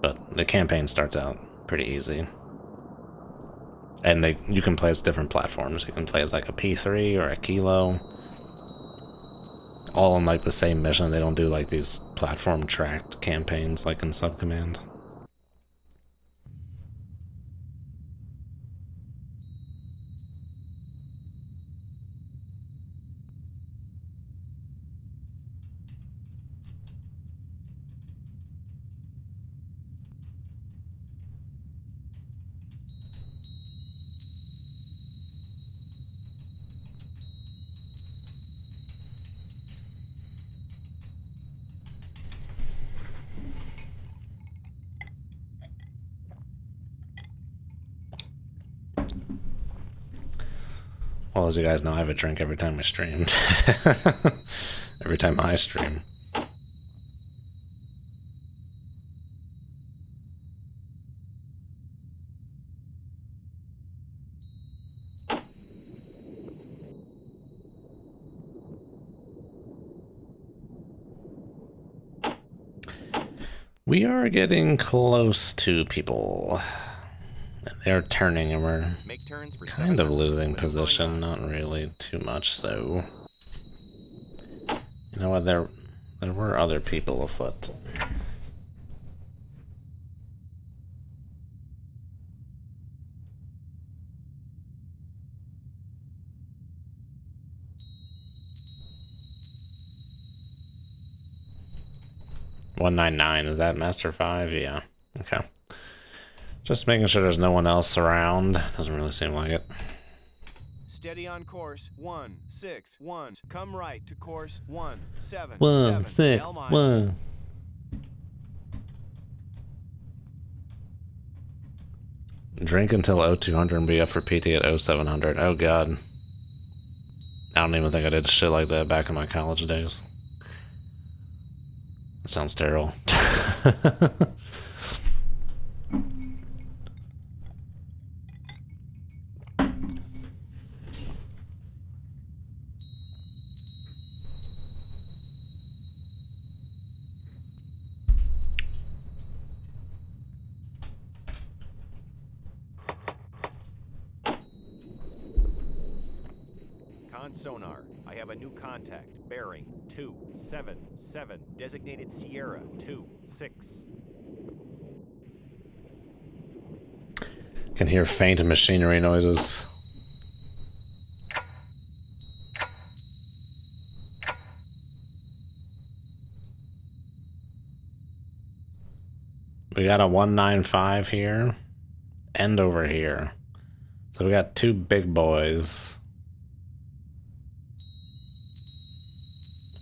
but the campaign starts out pretty easy. And you can play as different platforms. You can play as like a P3 or a Kilo. All on like the same mission. They don't do like these platform tracked campaigns like in Subcommand. Well, as you guys know, I have a drink every time I stream. Every time I stream. We are getting close to people. They're turning and we're kind of losing position, not really too much so. You know what, there were other people afoot. $199, is that Master 5? Yeah, okay. Just making sure there's no one else around. Doesn't really seem like it. Steady on course 161. Come right to course 177. 161. Drink until 0200 and be up for PT at 0700. Oh god. I don't even think I did shit like that back in my college days. That sounds terrible. Sonar, I have a new contact, bearing 277, designated Sierra 26. Can hear faint machinery noises. We got a 195 here and over here. So we got two big boys.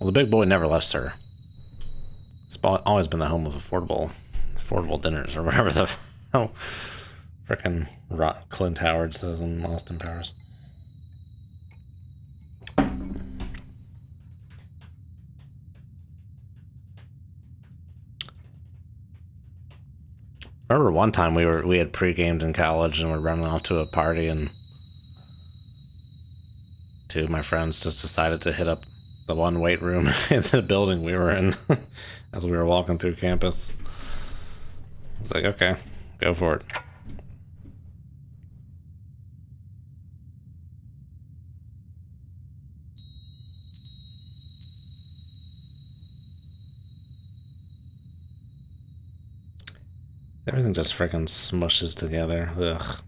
Well, the big boy never left, sir. It's always been the home of affordable dinners, or whatever the hell frickin' Clint Howard says in Austin Powers. Remember one time we had pre-gamed in college and we're running off to a party and two of my friends just decided to hit up the one weight room in the building we were in as we were walking through campus. It's like, okay, go for it. Everything just freaking smushes together. Ugh.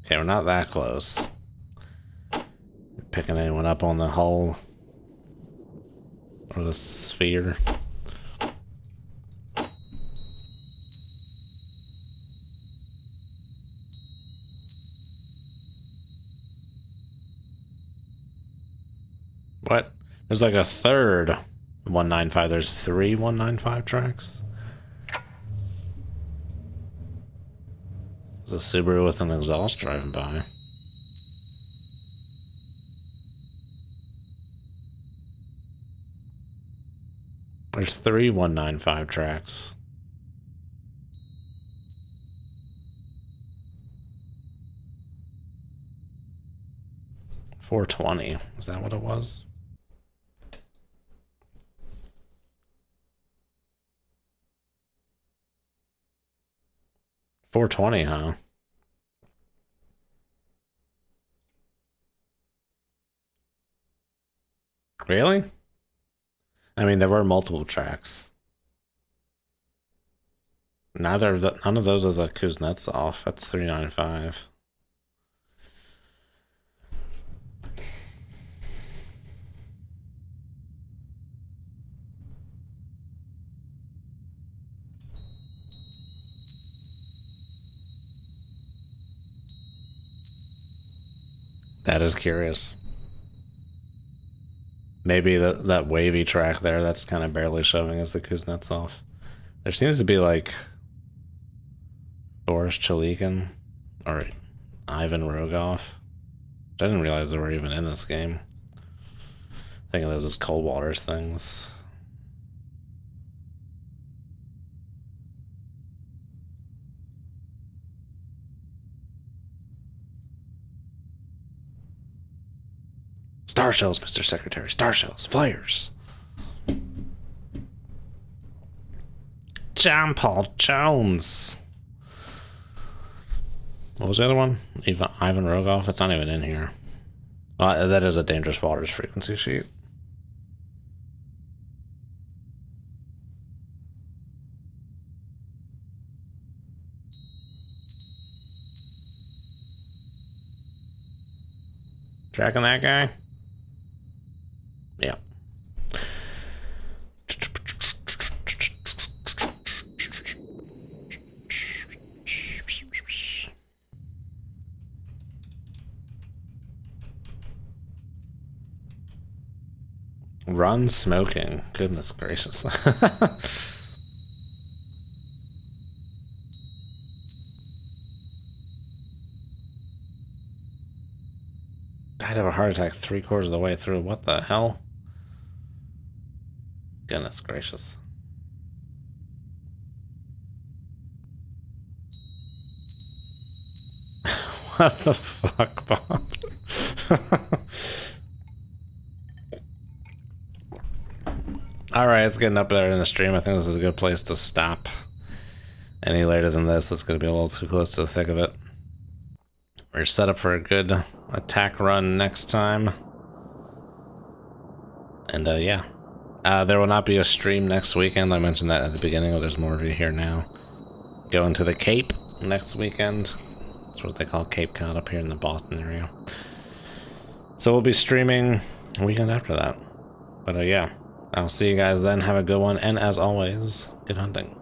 Okay, we're not that close. Picking anyone up on the hull or the sphere. What? There's like a third 195. There's 3 195 tracks. There's a Subaru with an exhaust driving by. There's 3 195 tracks. 420. Is that what it was? $420, huh? Really? I mean, there were multiple tracks. None of those is a Kuznetsov. That's 395. That is curious. Maybe that wavy track there, that's kind of barely showing as the Kuznetsov. There seems to be like Boris Chalikin or Ivan Rogoff. I didn't realize they were even in this game. Thinking those as Cold Waters things. Star shells, Mr. Secretary. Star shells. Flyers. John Paul Jones. What was the other one? Ivan Rogoff? That's not even in here. That is a Dangerous Waters frequency sheet. Tracking that guy? Yeah. Run smoking. Goodness gracious. I'd have a heart attack 3/4 of the way through. What the hell? Goodness gracious. What the fuck, Bob? Alright, it's getting up there in the stream. I think this is a good place to stop. Any later than this, it's going to be a little too close to the thick of it. We're set up for a good attack run next time. And yeah. There will not be a stream next weekend. I mentioned that at the beginning, but there's more of you here now. Going to the Cape next weekend. That's what they call Cape Cod up here in the Boston area. So we'll be streaming a weekend after that. But yeah, I'll see you guys then. Have a good one. And as always, good hunting.